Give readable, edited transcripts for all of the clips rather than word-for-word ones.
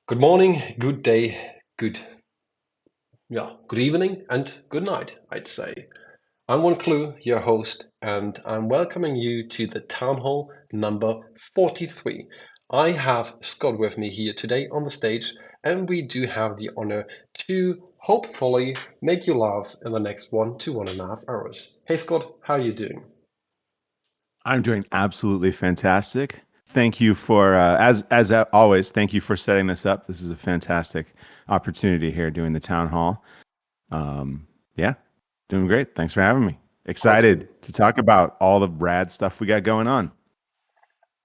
Good morning, good day, good evening, and good night, I'd say. I'm One Clue, your host, and I'm welcoming you to the Town Hall number 43. I have Scott with me here today on the stage, and we do have the honor to hopefully make you laugh in the next 1 to 1.5 hours. Hey Scott, how are you doing? I'm doing absolutely fantastic. Thank you for as always. Thank you for setting this up. This is a fantastic opportunity here doing the town hall. Yeah, doing great. Thanks for having me. Awesome. Excited to talk about all the rad stuff we got going on.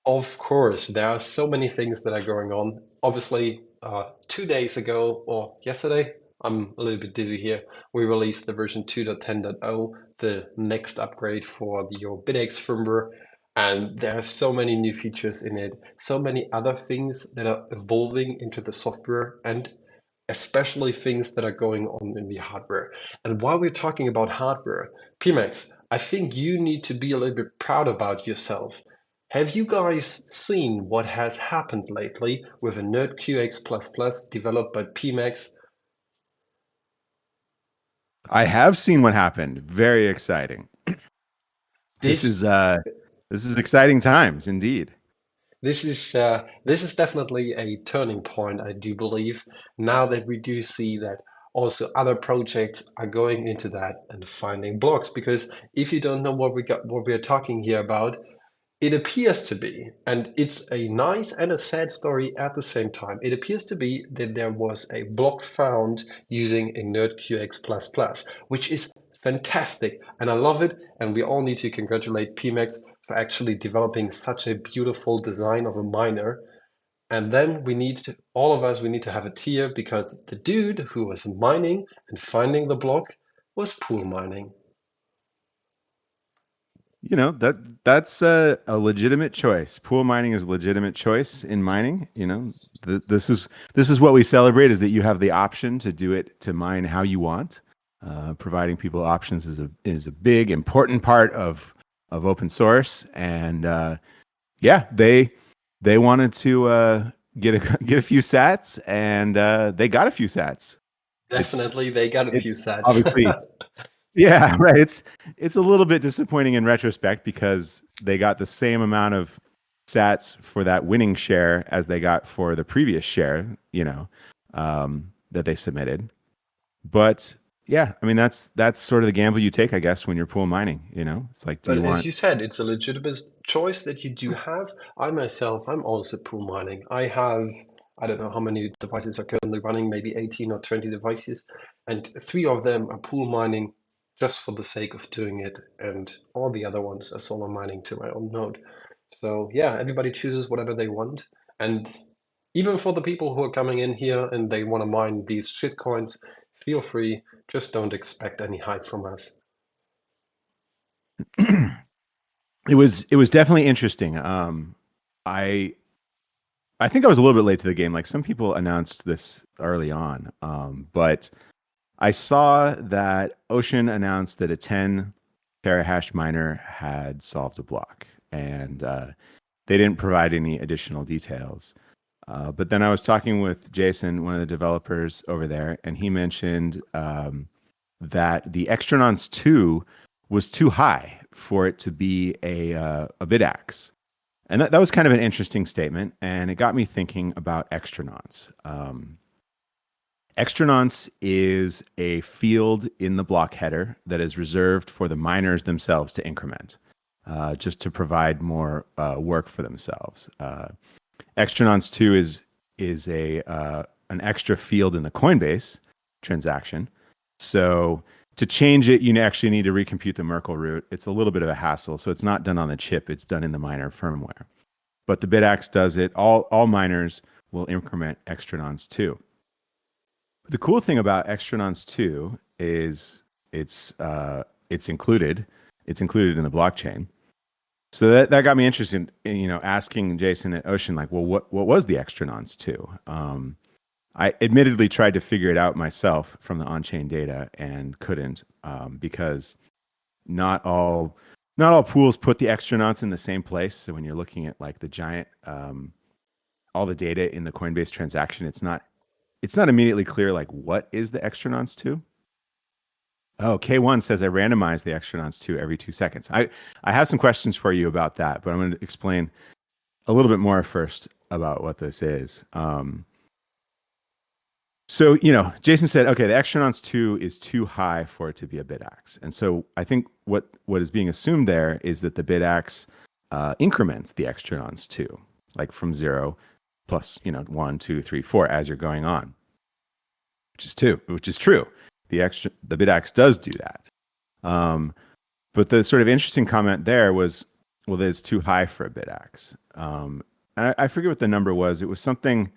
Of course, there are so many things that are going on. Obviously, 2 days ago, or yesterday, I'm a little bit dizzy here, we released the version 2.10.0, the next upgrade for your Bitaxe firmware. And there are so many new features in it, so many other things that are evolving into the software, and especially things that are going on in the hardware. And while we're talking about hardware, PMax, I think you need to be a little bit proud about yourself. Have you guys seen what has happened lately with a NerdQX++ developed by PMax? I have seen what happened. Very exciting. This This is uh this is exciting times indeed. this is definitely a turning point, I do believe, now that we do see that also other projects are going into that and finding blocks. Because if you don't know what we're talking here about, it appears to be, and it's a nice and a sad story at the same time. It appears to be that there was a block found using a NerdQX++, which is fantastic, and I love it. And we all need to congratulate PMax for actually developing such a beautiful design of a miner. And then all of us, we need to have a tier because the dude who was mining and finding the block was pool mining. That's a legitimate choice. Pool mining is a legitimate choice in mining. This is what we celebrate is that you have the option to do it to mine how you want. Providing people options is a big important part of open source, and yeah, they wanted to get a get a few sats, and they got a few sats. It's Definitely, they got a few it's sets. obviously yeah, right. It's a little bit disappointing in retrospect because they got the same amount of sats for that winning share as they got for the previous share, that they submitted. But yeah, I mean that's sort of the gamble you take, I guess, when you're pool mining. It's like, do But you as want? you said, it's a legitimate choice that you do have. I myself, I'm also pool mining. I don't know how many devices are currently running, maybe 18 or 20 devices, and three of them are pool mining just for the sake of doing it, and all the other ones are solar mining to my own node. So yeah, everybody chooses whatever they want, and even for the people who are coming in here and they want to mine these shit coins, feel free. Just don't expect any hype from us. It was definitely interesting. I I think I was a little bit late to the game. Like some people announced this early on, but I saw that Ocean announced that a 10 terahash miner had solved a block, and they didn't provide any additional details. But then I was talking with Jason, one of the developers over there, and he mentioned that the Extranons 2 was too high for it to be a Bidax. And that was kind of an interesting statement, and it got me thinking about Extranons. Extranons is a field in the block header that is reserved for the miners themselves to increment, just to provide more work for themselves. Extranons 2 is a an extra field in the Coinbase transaction. So to change it, you actually need to recompute the Merkle root. It's a little bit of a hassle. So it's not done on the chip, it's done in the miner firmware. But the Bitaxe does it. All miners will increment Extranons 2. The cool thing about Extranons 2 is it's included. It's included in the blockchain. So that got me interested in, asking Jason at Ocean, like, well, what was the Extranons 2? I admittedly tried to figure it out myself from the on-chain data and couldn't, because not all not all pools put the Extranons in the same place. So when you're looking at like the giant all the data in the Coinbase transaction, it's not immediately clear like what is the extra nonce to. Oh, K1 says I randomize the extra nonce to every 2 seconds. I have some questions for you about that, but I'm going to explain a little bit more first about what this is. So, Jason said, okay, the extra nonce 2 is too high for it to be a Bitaxe. And so I think what is being assumed there is that the Bitaxe increments the extra nonce 2, like from 0 plus, 1, 2, 3, 4 as you're going on, which is true. The Bitaxe does do that. But the sort of interesting comment there was, well, that it's too high for a Bitaxe. And I forget what the number was. It was something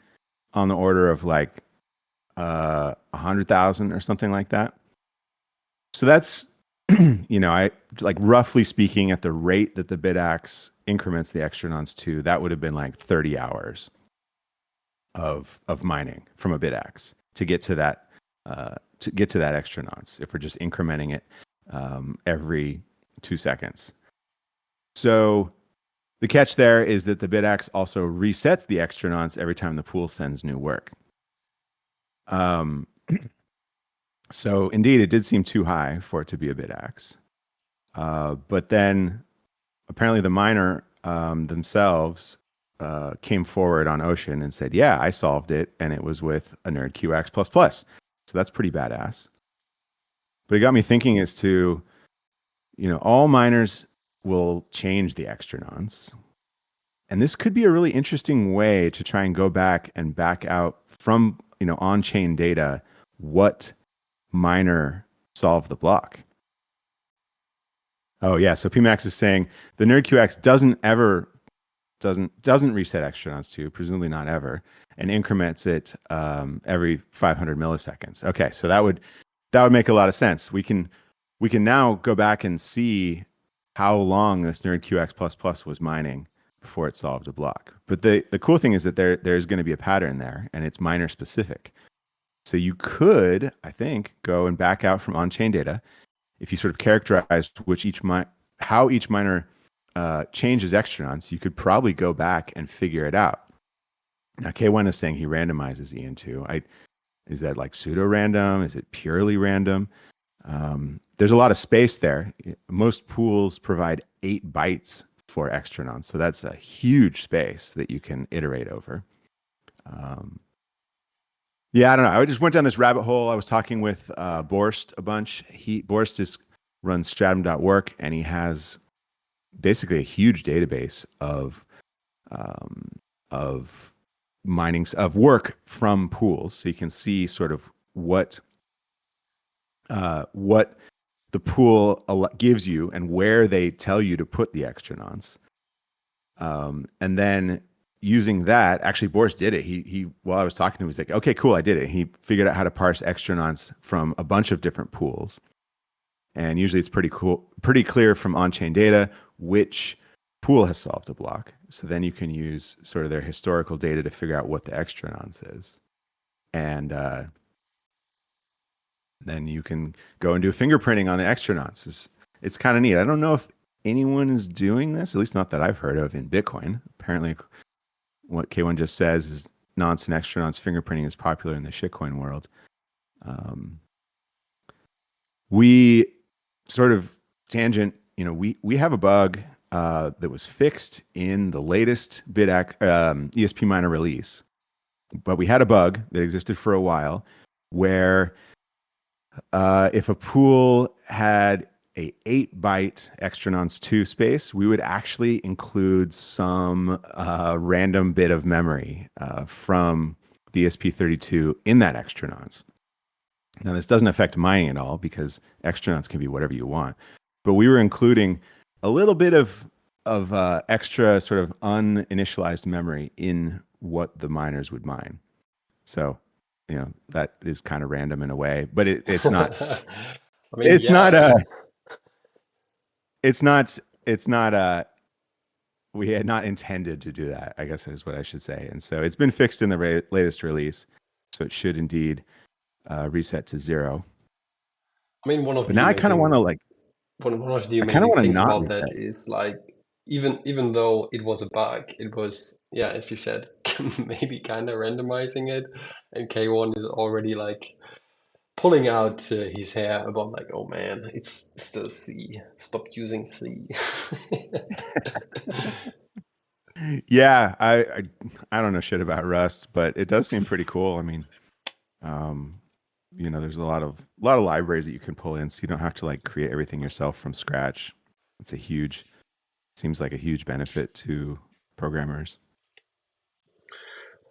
on the order of like 100,000 or something like that. So that's, I like roughly speaking, at the rate that the Bitaxe increments the extra nonce to, that would have been like 30 hours of mining from a Bitaxe to get to that extra nonce if we're just incrementing it every 2 seconds. So the catch there is that the Bitaxe also resets the extra nonce every time the pool sends new work. So indeed, it did seem too high for it to be a Bitaxe. But then apparently the miner themselves came forward on Ocean and said, yeah, I solved it, and it was with a NerdQX++. So that's pretty badass. But it got me thinking as to, all miners will change the extra nonce. And this could be a really interesting way to try and go back and back out from, on-chain data what miner solved the block. Oh yeah, so PMax is saying the NerdQX doesn't reset extra nonce 2, presumably not ever, and increments it every 500 milliseconds. Okay, so that would make a lot of sense. We can now go back and see how long this NerdQX++ was mining before it solved a block. But the cool thing is that there's going to be a pattern there, and it's miner specific. So you could, I think, go and back out from on-chain data. If you sort of characterize how each miner changes extra nonce, you could probably go back and figure it out. Now, K1 is saying he randomizes EN2. Is that like pseudo-random? Is it purely random? There's a lot of space there. Most pools provide 8 bytes for extra nonce, so that's a huge space that you can iterate over. Yeah, I don't know. I just went down this rabbit hole. I was talking with Borst a bunch. Borst runs stratum.work, and he has basically a huge database of mining of work from pools, so you can see sort of what the pool gives you and where they tell you to put the extra nonce. And then using that, actually Boris did it. He while I was talking to him, he's like, okay, cool, I did it. He figured out how to parse extra nonce from a bunch of different pools. And usually it's pretty clear from on-chain data which pool has solved a block. So then you can use sort of their historical data to figure out what the extra nonce is. And then you can go and do fingerprinting on the extra nonce. It's kind of neat. I don't know if anyone is doing this, at least not that I've heard of in Bitcoin. Apparently, what K1 just says is nonce and extra nonce fingerprinting is popular in the shitcoin world. We sort of tangent, we have a bug that was fixed in the latest ESP miner release, but we had a bug that existed for a while where if a pool had a 8-byte extra nonce 2 space, we would actually include some random bit of memory from the ESP32 in that extra nonce. Now, this doesn't affect mining at all because extra nonce can be whatever you want. But we were including a little bit of extra sort of uninitialized memory in what the miners would mine. So, that is kind of random in a way, but it's not. I mean, It's not. We had not intended to do that, I guess is what I should say. And so it's been fixed in the latest release, so it should indeed reset to 0. I mean, But now I kind of want to one of the I kind of amazing want to things not about that reset. is like even though it was a bug, it was, yeah, as you said, maybe kind of randomizing it, and K1 is already like pulling out his hair about like, oh man, it's still C. Stop using C. Yeah, I don't know shit about Rust, but it does seem pretty cool. I mean, um, there's a lot of libraries that you can pull in, so you don't have to like create everything yourself from scratch. It's a huge seems like a huge benefit to programmers.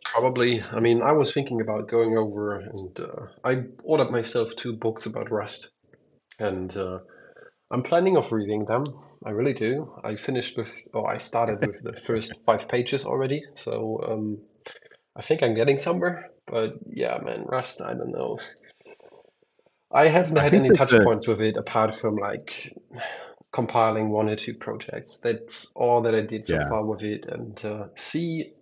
Probably. I mean, I was thinking about going over and I ordered myself 2 books about Rust, and I'm planning of reading them. I really do. I started with the first 5 pages already, so I think I'm getting somewhere. But yeah, man, Rust, I don't know. I haven't I had think any that touch points with it apart from like compiling 1 or 2 projects. That's all that I did so yeah. far with it. And C,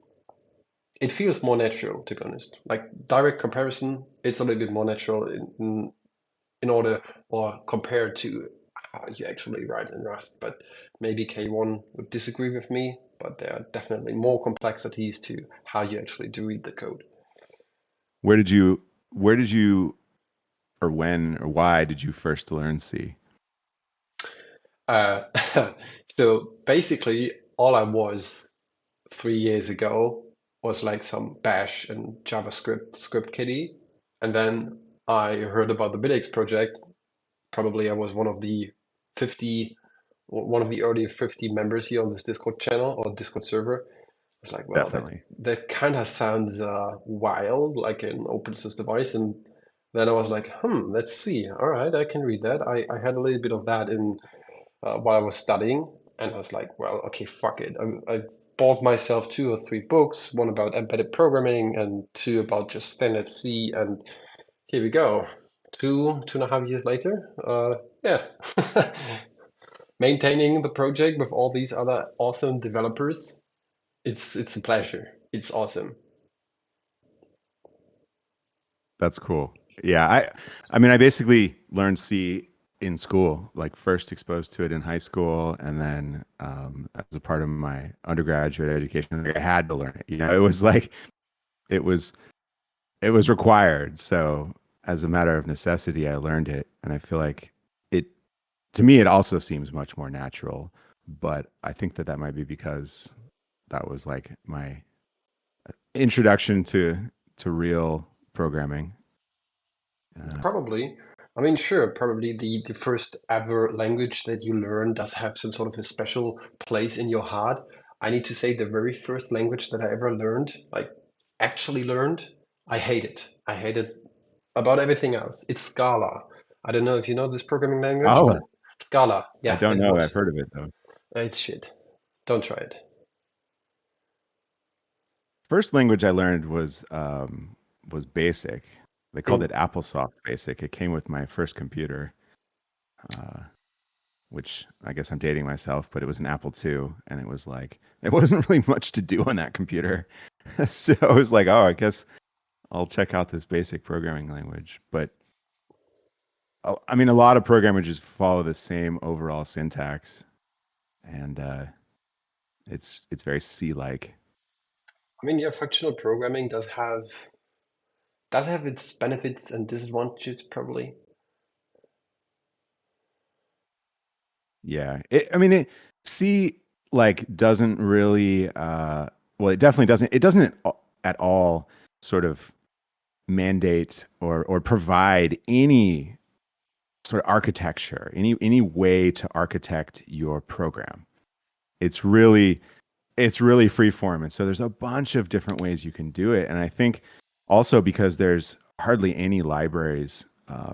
it feels more natural, to be honest. Like direct comparison, it's a little bit more natural in order or compared to how you actually write in Rust. But maybe K1 would disagree with me, but there are definitely more complexities to how you actually do read the code. Where did you or when or why did you first learn C? Uh, so basically, all I was 3 years ago was like some Bash and JavaScript script kiddie. And then I heard about the Bitaxe project. Probably I was 50, one of the early 50 members here on this Discord channel or Discord server. I was like, well, that Definitely. that kind of sounds wild, like an open source device. And then I was like, let's see. All right, I can read that. I had a little bit of that in while I was studying, and I was like, well, okay, fuck it. I bought myself 2 or 3 books, one about embedded programming and 2 about just standard C, and here we go. 2.5 years later, yeah, maintaining the project with all these other awesome developers, it's a pleasure. It's awesome. That's cool. Yeah, I mean I basically learned C in school, like first exposed to it in high school, and then as a part of my undergraduate education, like, I had to learn it. It was like it was it was required. So as a matter of necessity, I learned it, and I feel like it to me it also seems much more natural. But I think that might be because that was like my introduction to real programming. Uh, Probably. I mean, sure, probably the first ever language that you learn does have some sort of a special place in your heart. I need to say the very first language that I ever learned, like actually learned, I hate it. I hate it about everything else. It's Scala. I don't know if you know this programming language, but oh, Scala, I yeah, don't it know. I've was. heard of it though. It's shit. Don't try it. First language I learned was Basic. They called it Mm. AppleSoft Basic. It came with my first computer, uh, which I guess I'm dating myself, but it was an Apple II, and it was like there wasn't really much to do on that computer. So I was like, oh, I guess I'll check out this basic programming language. But I mean, a lot of programmers just follow the same overall syntax, and it's very C-like. I mean, yeah, functional programming does have its benefits and disadvantages, probably. Yeah. I mean, C like doesn't really well, it definitely doesn't at all sort of mandate or provide any sort of architecture, any way to architect your program. It's really it's really free form. And so there's a bunch of different ways you can do it. And I think also because there's hardly any libraries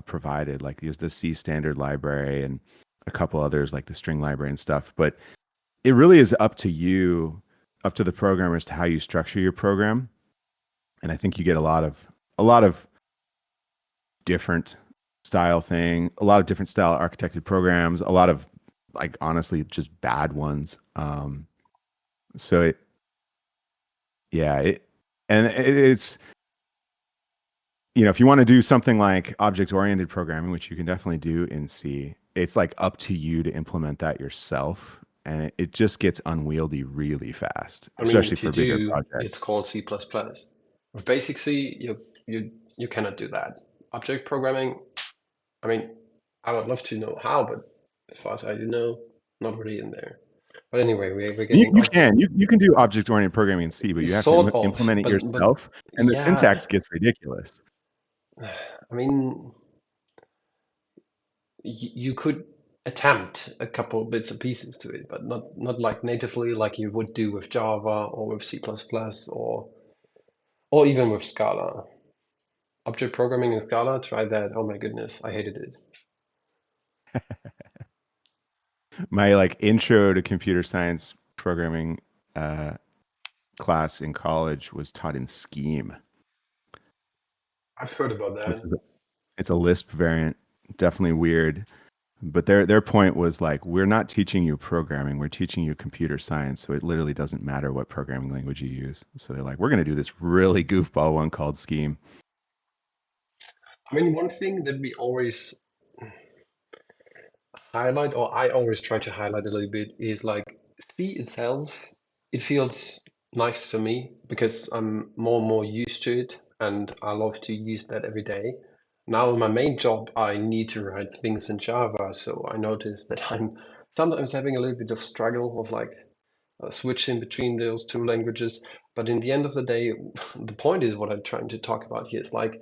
provided, like there's the C standard library and a couple others like the string library and stuff. But it really is up to you, up to the programmers to how you structure your program. And I think you get a lot of different a lot of different style architected programs, a lot of like honestly just bad ones. So it yeah, it's if you want to do something like object oriented programming, which you can definitely do in C, it's like up to you to implement that yourself. and it just gets unwieldy really fast, I mean, especially if you for bigger do, it's projects. called C++. With Basic C, you cannot do that. Object programming, I mean, I would love to know how, but as far as I do know, not really in there. But anyway, we're You, getting you like can you can do object oriented programming in C, but you have to sort of, implement it but yourself, and the yeah, syntax gets ridiculous. I mean, you could attempt a couple bits and pieces to it, but not like natively like you would do with Java or with C++ or even with Scala. Object programming in Scala, try that. Oh my goodness, I hated it. My like intro to computer science programming uh, class in college was taught in Scheme, I've heard about which that. is it's a Lisp variant, definitely weird. But their point was like, we're not teaching you programming, we're teaching you computer science. So it literally doesn't matter what programming language you use. So they're like, we're going to do this really goofball one called Scheme. I mean, one thing that we always highlight, or I always try to highlight a little bit, is like C itself. It feels nice for me because I'm more and more used to it, and I love to use that every day. Now, in my main job, I need to write things in Java, so I notice that I'm sometimes having a little bit of struggle of like switching between those two languages. But in the end of the day, the point is what I'm trying to talk about here is like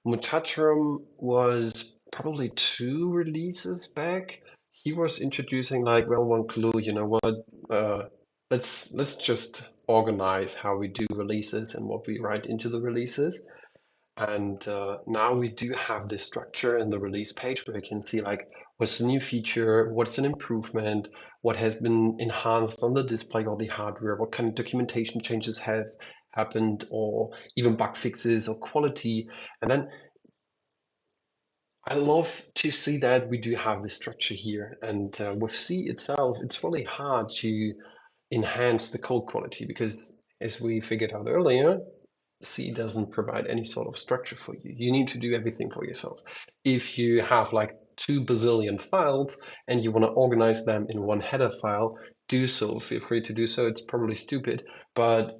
Mutatrum was probably two releases back. He was introducing like, well, one clue, you know what? Uh, let's just organize how we do releases and what we write into the releases. And now we do have this structure in the release page where we can see like what's a new feature, what's an improvement, what has been enhanced on the display or the hardware, what kind of documentation changes have happened, or even bug fixes or quality. And then I love to see that we do have this structure here. And with C itself, it's really hard to enhance the code quality because, as we figured out earlier, C doesn't provide any sort of structure for you. You need to do everything for yourself. If you have like 2 bazillion files and you want to organize them in one header file, do so. Feel free to do so. It's probably stupid, but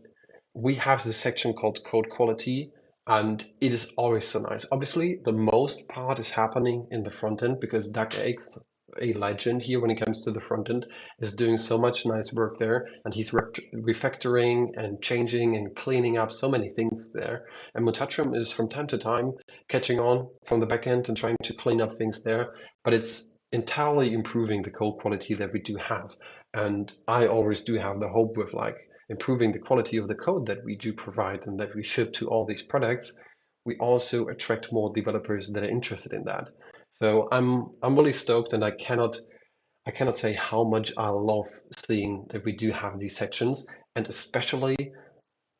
we have this section called code quality, and it is always so nice. Obviously, the most part is happening in the front end because DuckX, a legend here when it comes to the front end, is doing so much nice work there, and he's refactoring and changing and cleaning up so many things there. And Mutatrum is from time to time catching on from the back end and trying to clean up things there, but it's entirely improving the code quality that we do have. And I always do have the hope with like improving the quality of the code that we do provide and that we ship to all these products, we also attract more developers that are interested in that. So I'm really stoked, and I cannot say how much I love seeing that we do have these sections, and especially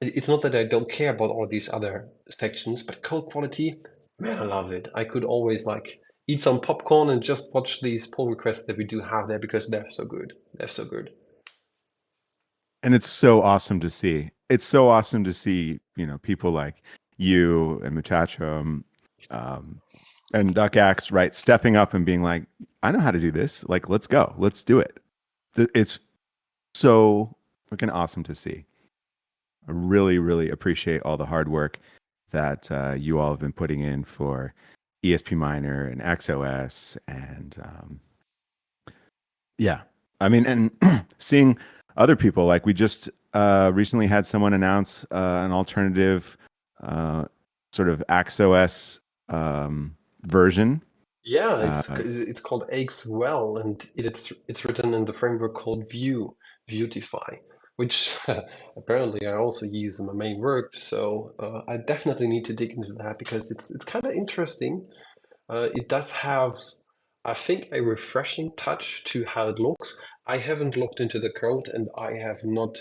it's not that I don't care about all these other sections, but code quality, man, I love it. I could always like eat some popcorn and just watch these pull requests that we do have there because they're so good. They're so good. And it's so awesome to see. It's so awesome to see, people like you and Muchacho, um, and DuckAxe, right, stepping up and being like, I know how to do this. Like, let's go. Let's do it. It's so freaking awesome to see. I really, really appreciate all the hard work that you all have been putting in for ESP Miner and XOS. And yeah, I mean, and seeing other people, like we just recently had someone announce an alternative sort of XOS version. Yeah, Uh, it's called Aches Well, and it's written in the framework called Vuetify, which apparently I also use in my main work. So I definitely need to dig into that because it's kind of interesting. It does have, I think, a refreshing touch to how it looks. I haven't looked into the code, and I have not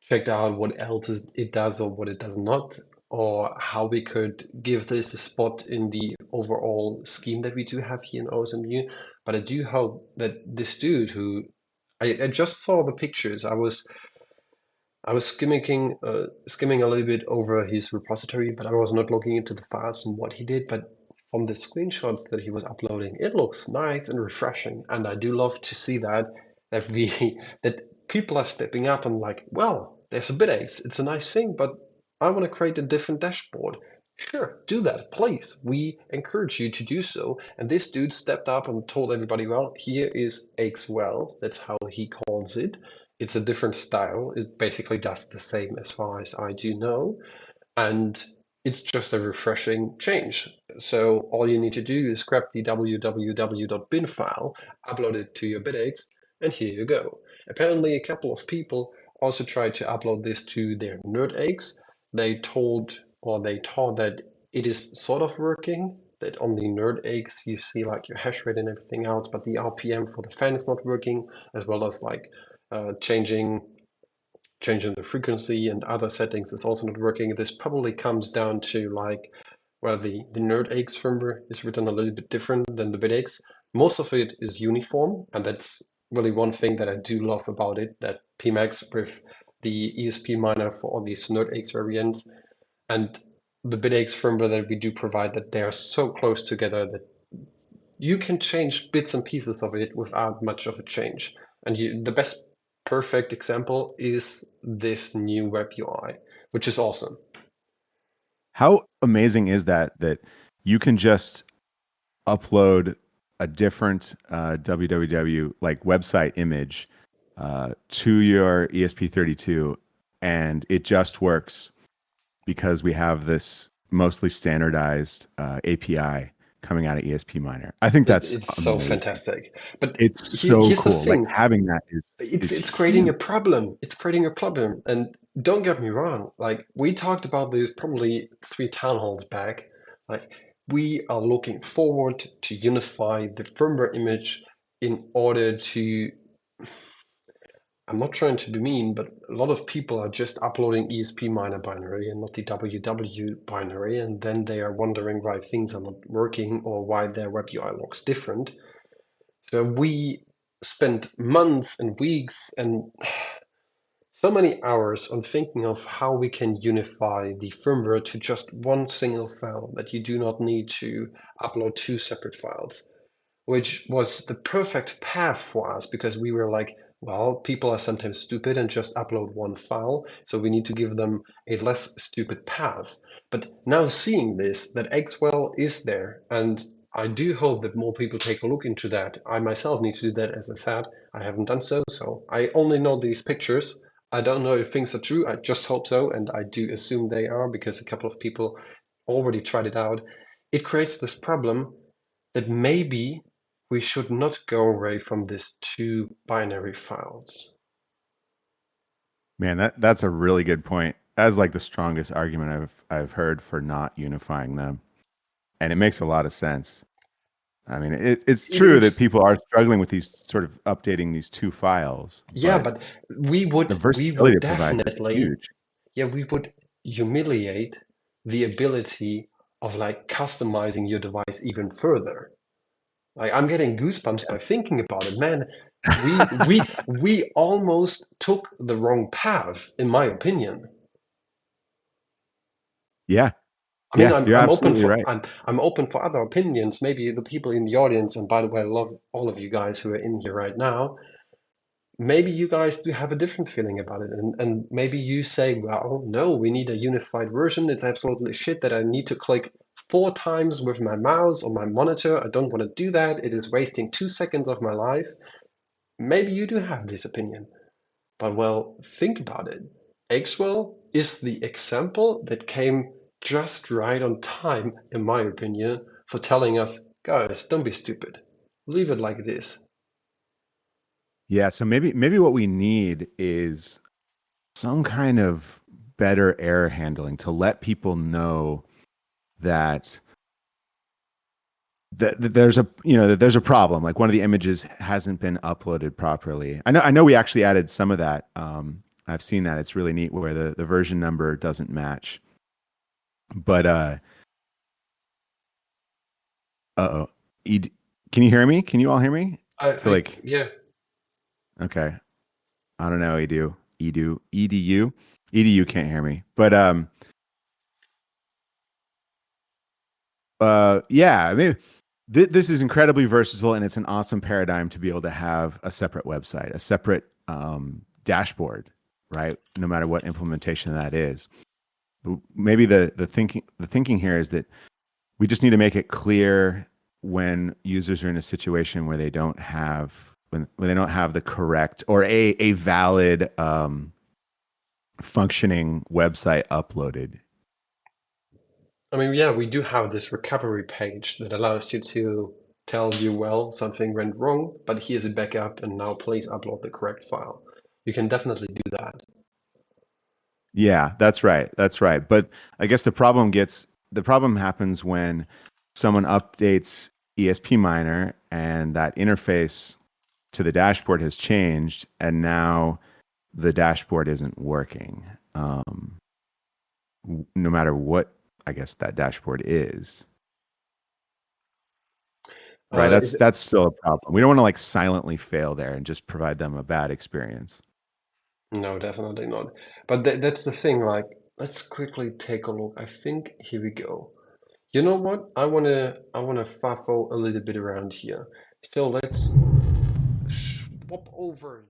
checked out what else it does or what it does not, or how we could give this a spot in the overall scheme that we do have here in OSMU. But I do hope that this dude who I just saw the pictures. I was skimming a little bit over his repository, but I was not looking into the files and what he did. But from the screenshots that he was uploading, it looks nice and refreshing, and I do love to see that. that we that people are stepping up and like, well, there's a Bitaxe, it's a nice thing, but I want to create a different dashboard. Sure, do that, please. We encourage you to do so. And this dude stepped up and told everybody, well, here is Axwell. That's how he calls it. It's a different style. It basically does the same as far as I do know. And it's just a refreshing change. So all you need to do is grab the www.bin file, upload it to your Bitaxe, and here you go. Apparently, a couple of people also tried to upload this to their NerdX. They thought that it is sort of working, that on the NerdX you see like your hash rate and everything else, but the RPM for the fan is not working, as well as like changing the frequency and other settings is also not working. This probably comes down to like, well, the NerdX firmware is written a little bit different than the BitX. Most of it is uniform, and that's really one thing that I do love about it, that PMax with the ESP miner for all these NerdX variants and the BitX firmware that we do provide, that they are so close together that you can change bits and pieces of it without much of a change. And the best perfect example is this new web UI, which is awesome. How amazing is that you can just upload a different www like website image to your ESP32, and it just works because we have this mostly standardized API coming out of ESP Miner. I think that's It's so amazing. fantastic. But It's so here's the cool. Like thing. having that It's is it's creating a huge. problem. It's creating a problem. And don't get me wrong, like we talked about this probably three town halls back. Like we are looking forward to unify the firmware image in order to, I'm not trying to be mean, but a lot of people are just uploading ESP miner binary and not the WW binary, and then they are wondering why things are not working or why their web UI looks different. So we spent months and weeks and so many hours on thinking of how we can unify the firmware to just one single file, that you do not need to upload two separate files, which was the perfect path for us because we were like, well, people are sometimes stupid and just upload one file, so we need to give them a less stupid path. But now seeing this, that Xwell is there, and I do hope that more people take a look into that. I myself need to do that, as I said. I haven't done so, so I only know these pictures. I don't know if things are true. I just hope so, and I do assume they are because a couple of people already tried it out. It creates this problem that maybe we should not go away from these two binary files. Man, that's a really good point. That's like the strongest argument I've heard for not unifying them. And it makes a lot of sense. I mean, it's It true that is, people are struggling with these sort of updating these two files, yeah, but but we the would versatility it provides is definitely, huge. yeah, we would humiliate the ability of like customizing your device even further. Like I'm getting goosebumps by thinking about it, man. We almost took the wrong path, in my opinion. Yeah, I mean, yeah, you're absolutely right. I'm open for other opinions. Maybe the people in the audience, and by the way, I love all of you guys who are in here right now. Maybe you guys do have a different feeling about it, and maybe you say, well, no, we need a unified version. It's absolutely shit that I need to click 4 times with my mouse on my monitor. I don't want to do that. It is wasting 2 seconds of my life. Maybe you do have this opinion. But well, think about it. Axwell is the example that came just right on time, in my opinion, for telling us, guys, don't be stupid. Leave it like this. Yeah, so maybe what we need is some kind of better error handling to let people know that that there's a that there's a problem. Like one of the images hasn't been uploaded properly. I know we actually added some of that. I've seen that. It's really neat where the version number doesn't match. But uh-oh. Ed, can you hear me? Can you all hear me? I feel like Yeah, okay. I don't know, edu can't hear me. But yeah, maybe This is incredibly versatile, and it's an awesome paradigm to be able to have a separate website, a separate dashboard, right? No matter what implementation that is. Maybe the thinking here is that we just need to make it clear when users are in a situation where they don't have when they don't have the correct or a valid functioning website uploaded. I mean, yeah, we do have this recovery page that allows you to tell you, well, something went wrong, but here's a backup, and now please upload the correct file. You can definitely do that. Yeah, that's right. That's right. But I guess the problem happens when someone updates ESP Miner and that interface to the dashboard has changed, and now the dashboard isn't working. No matter what, I guess that dashboard is. Right. Is That's still a problem. We don't want to like silently fail there and just provide them a bad experience. No, definitely not. But that's the thing, like, let's quickly take a look. I think here we go. You know what? I wanna fuffle a little bit around here. So let's swap over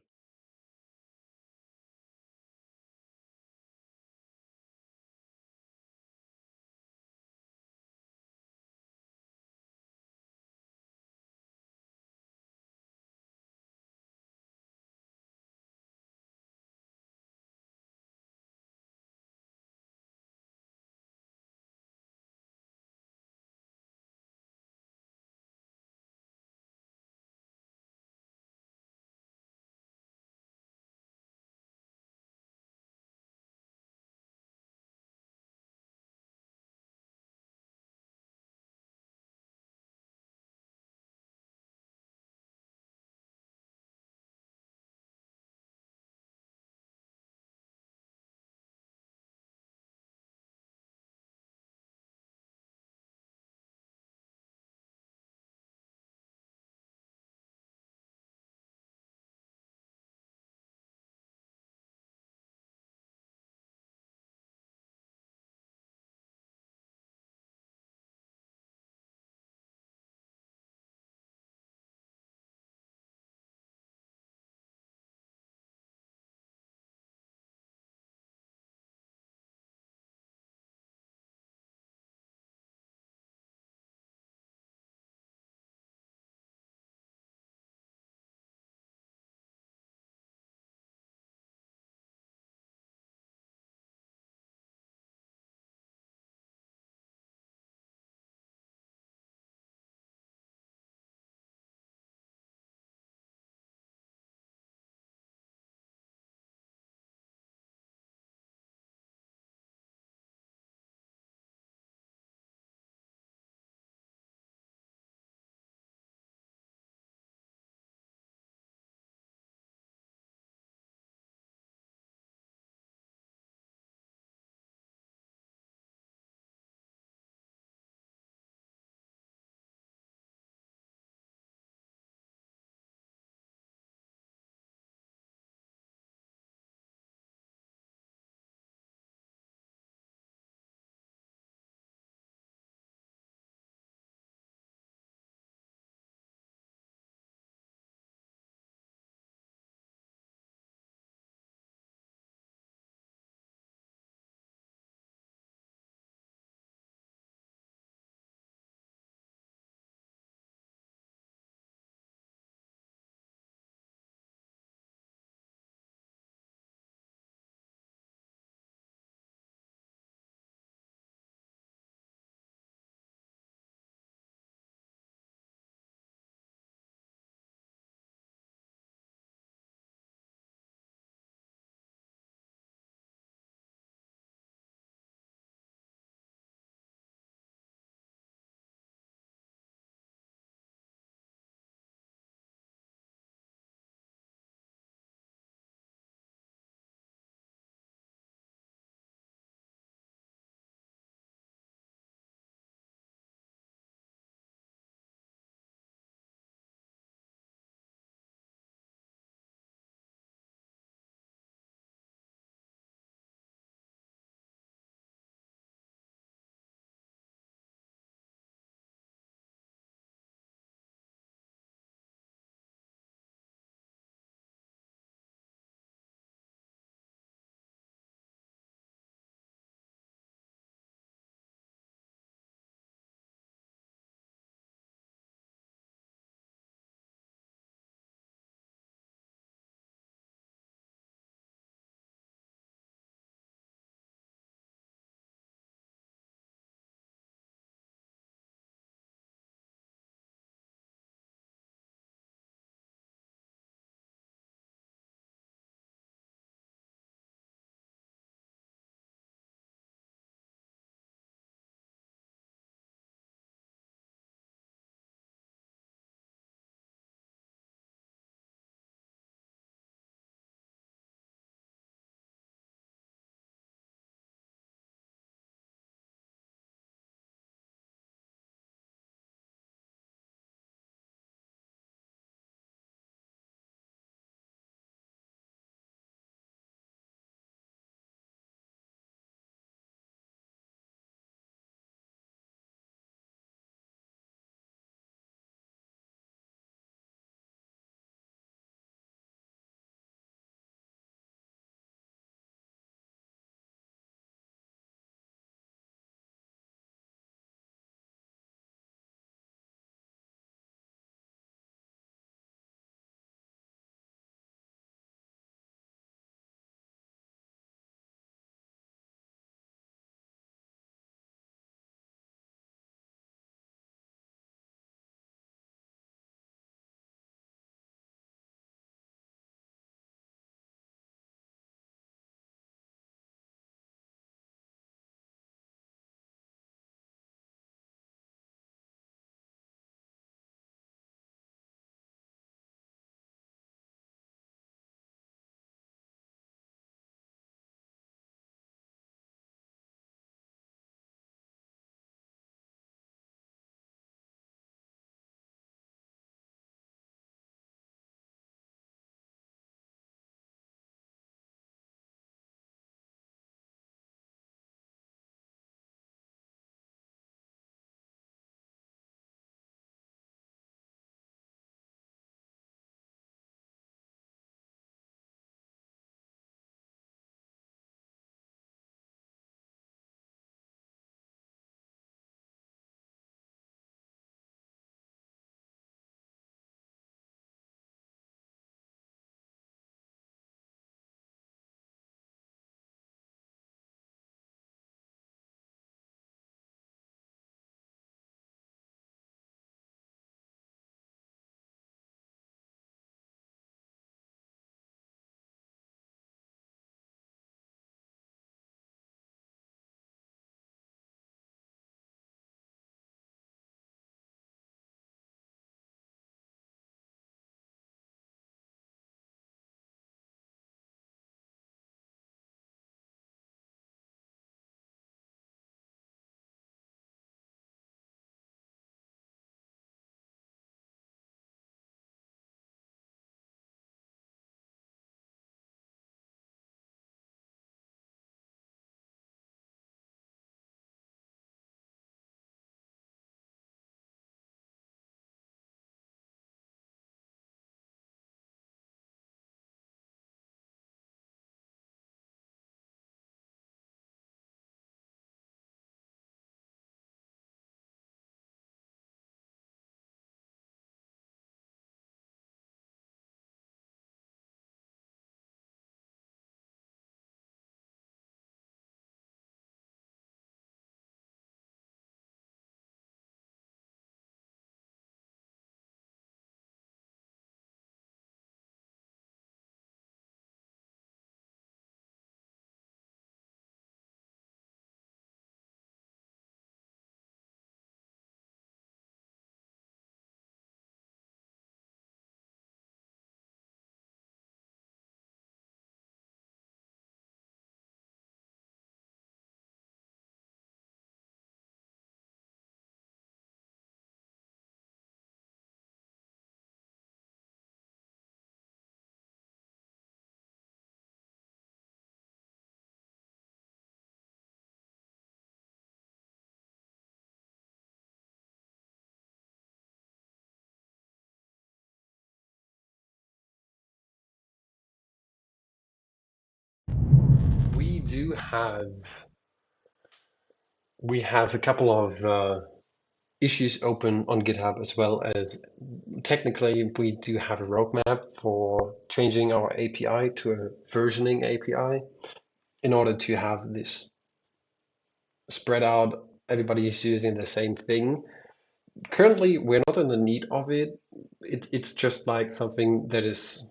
do have we have a couple of issues open on GitHub, as well as technically we do have a roadmap for changing our API to a versioning API in order to have this spread out. Everybody is using the same thing. Currently, we're not in the need of it. It's just like something that is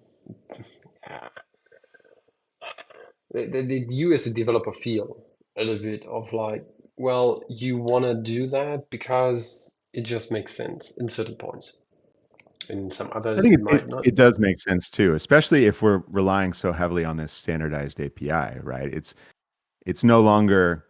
you as a developer feel a little bit of like, well, you want to do that because it just makes sense in certain points. In some I others, think it might not. it does make sense too, especially if we're relying so heavily on this standardized API, right? It's no longer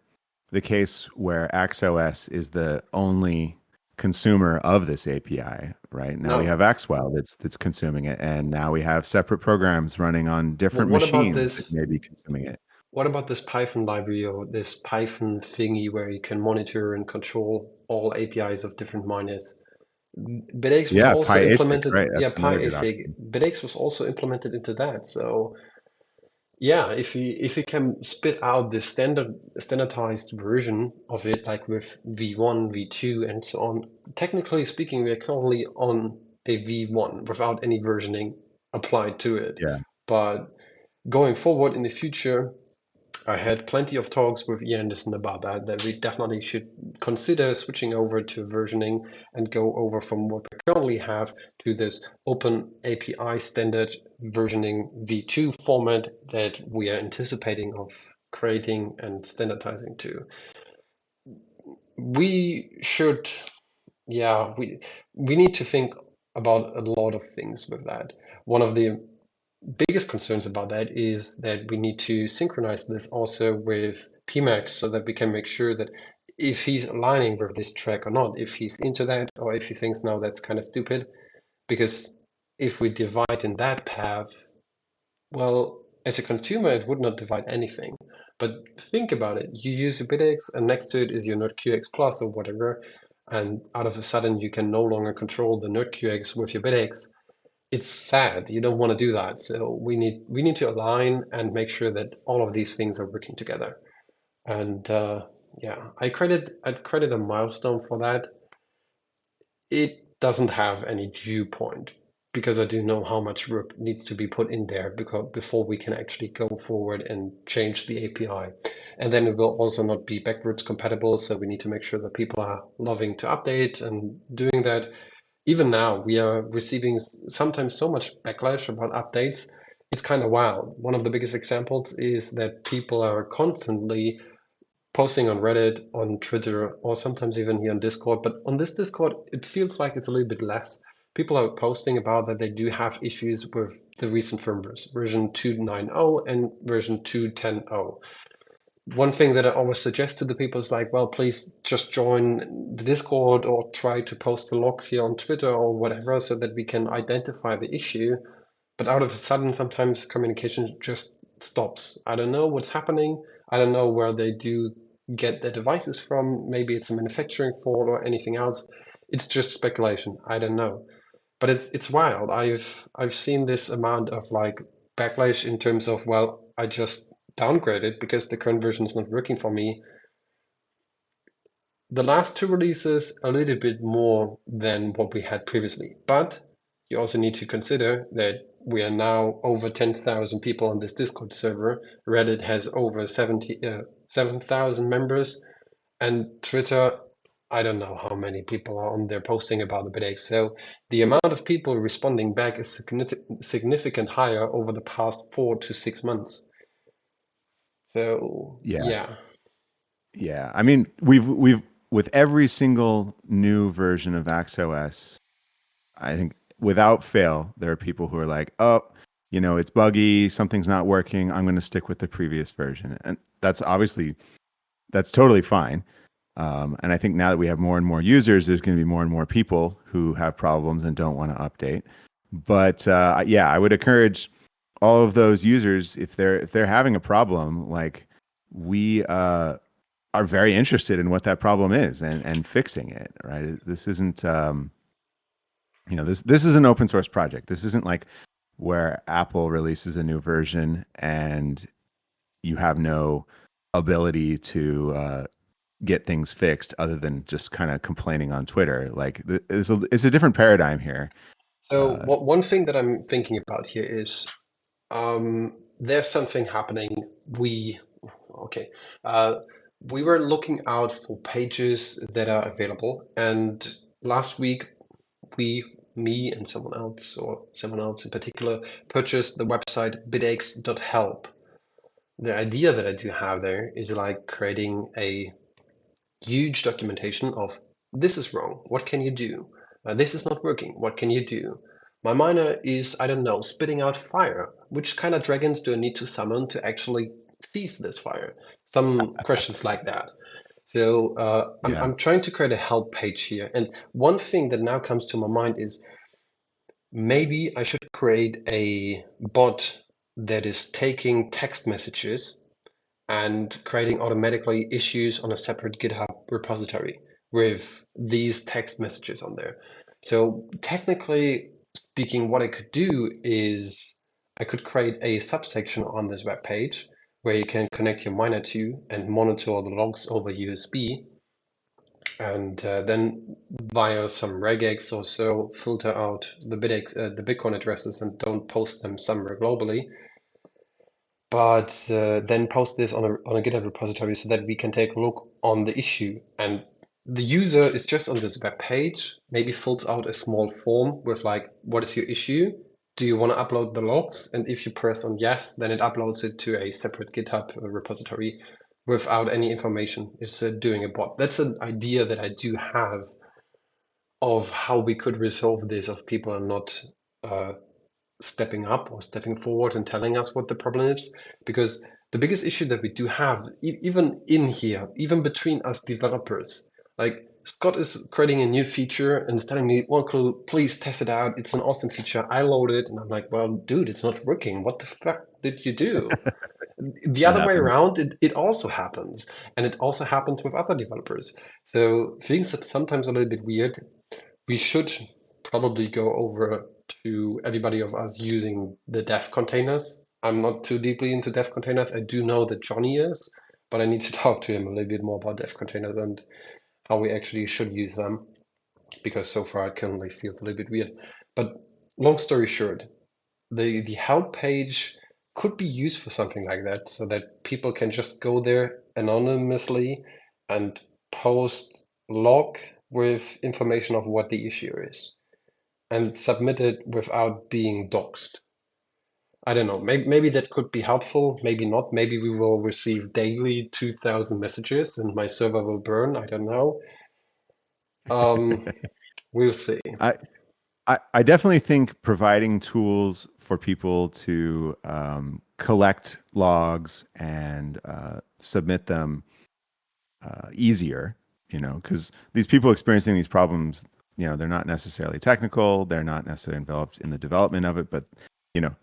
the case where AxOS is the only consumer of this API, right? Now we have No. Axwell that's consuming it, and now we have separate programs running on Well, different what about machines that this? may be consuming it. What about this Python library or this Python thingy where you can monitor and control all APIs of different miners? Bitaxe was Yeah, also PyAsIC, implemented, right? yeah, That's another good PyAsIC. option. Bitaxe was also implemented into that. So yeah, if you can spit out this standardized version of it, like with V1, V2, and so on, technically speaking, we're currently on a V1 without any versioning applied to it. Yeah. But going forward in the future, I had plenty of talks with Ian Anderson about that we definitely should consider switching over to versioning and go over from what we currently have to this open API standard versioning V2 format that we are anticipating of creating and standardizing to. We should, yeah, we need to think about a lot of things with that. One of the biggest concerns about that is that we need to synchronize this also with PMAX so that we can make sure that if he's aligning with this track or not, if he's into that, or if he thinks, no, that's kind of stupid. Because if we divide in that path, well, as a consumer, it would not divide anything. But think about it. You use your BitX, and next to it is your NerdQX Plus or whatever, and out of a sudden you can no longer control the NerdQX with your BitX. It's sad. You don't want to do that. So we need to align and make sure that all of these things are working together. And yeah, I'd credit a milestone for that. It doesn't have any due point because I do know how much work needs to be put in there because before we can actually go forward and change the API. And then it will also not be backwards compatible, so we need to make sure that people are loving to update and doing that. Even now, we are receiving sometimes so much backlash about updates. It's kind of wild. One of the biggest examples is that people are constantly posting on Reddit, on Twitter, or sometimes even here on Discord. But on this Discord, it feels like it's a little bit less. People are posting about that they do have issues with the recent firmwares, version 2.9.0 and version 2.10.0. One thing that I always suggest to the people is like, well, please just join the Discord or try to post the logs here on Twitter or whatever so that we can identify the issue. But out of a sudden, sometimes communication just stops. I don't know what's happening. I don't know where they do get their devices from. Maybe it's a manufacturing fault or anything else. It's just speculation. I don't know. But it's wild. I've seen this amount of like backlash in terms of, well, I just downgraded because the current version is not working for me. The last two releases a little bit more than what we had previously, but you also need to consider that we are now over 10,000 people on this Discord server. Reddit has over 7,000 members, and Twitter, I don't know how many people are on there posting about the BitX. So the amount of people responding back is significant higher over the past 4 to 6 months. So Yeah. yeah, Yeah. I mean, we've with every single new version of AxOS, I think without fail, there are people who are like, oh, it's buggy, something's not working. I'm going to stick with the previous version. And that's totally fine. And I think now that we have more and more users, there's going to be more and more people who have problems and don't want to update. But yeah, I would encourage all of those users, if they're having a problem, like we are very interested in what that problem is and fixing it. Right? This isn't this is an open source project. This isn't like where Apple releases a new version and you have no ability to get things fixed other than just kind of complaining on Twitter. Like it's a different paradigm here. So Uh, one thing that I'm thinking about here is there's something happening. We okay. Uh, we were looking out for pages that are available, and last week we, me and someone else, or someone else in particular, purchased the website bitaxe.help. The idea that I do have there is like creating a huge documentation of this is wrong, what can you do? This is not working, what can you do? My miner is, I don't know, spitting out fire. Which kind of dragons do I need to summon to actually seize this fire? Some questions like that. So yeah, I'm trying to create a help page here. And one thing that now comes to my mind is maybe I should create a bot that is taking text messages and creating automatically issues on a separate GitHub repository with these text messages on there. So technically speaking, what I could do is I could create a subsection on this web page where you can connect your miner to and monitor the logs over USB, and then via some regex or so filter out the Bitcoin addresses and don't post them somewhere globally, but then post this on a GitHub repository so that we can take a look on the issue. And the user is just on this web page, maybe fills out a small form with like, what is your issue? Do you want to upload the logs? And if you press on yes, then it uploads it to a separate GitHub repository without any information. It's doing a bot. That's an idea that I do have of how we could resolve this, of people are not uh, stepping up or stepping forward and telling us what the problem is. Because the biggest issue that we do have, even in here, even between us developers, like Scott is creating a new feature and is telling me, well, please test it out. It's an awesome feature. I load it and I'm like, well, dude, it's not working. What the fuck did you do? The that other way happens. around, it also happens. And it also happens with other developers. So things that sometimes are a little bit weird, we should probably go over to everybody of us using the dev containers. I'm not too deeply into dev containers. I do know that Johnny is, but I need to talk to him a little bit more about dev containers and how we actually should use them, because so far it currently feels a little bit weird. But long story short, the help page could be used for something like that, so that people can just go there anonymously and post log with information of what the issue is and submit it without being doxxed. I don't know. Maybe that could be helpful. Maybe not. Maybe we will receive daily 2,000 messages and my server will burn. I don't know. Um, we'll see. I, I definitely think providing tools for people to collect logs and submit them easier, because these people experiencing these problems, they're not necessarily technical, they're not necessarily involved in the development of it, but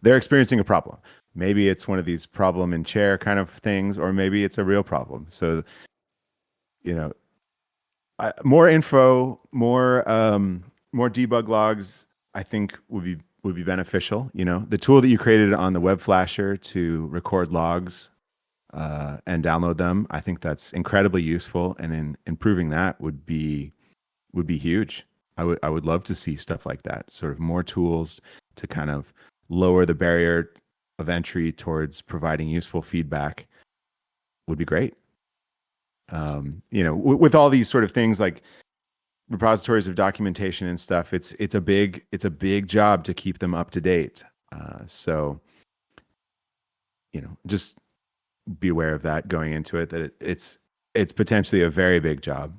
they're experiencing a problem. Maybe it's one of these problem in chair kind of things, or maybe it's a real problem. So, you know, more info, more debug logs, I think would be beneficial. The tool that you created on the web flasher to record logs and download them, I think that's incredibly useful, and in improving that would be huge. I would love to see stuff like that, sort of more tools to kind of lower the barrier of entry towards providing useful feedback would be great. With all these sort of things like repositories of documentation and stuff, it's a big job to keep them up to date. So just be aware of that going into it, that it's potentially a very big job.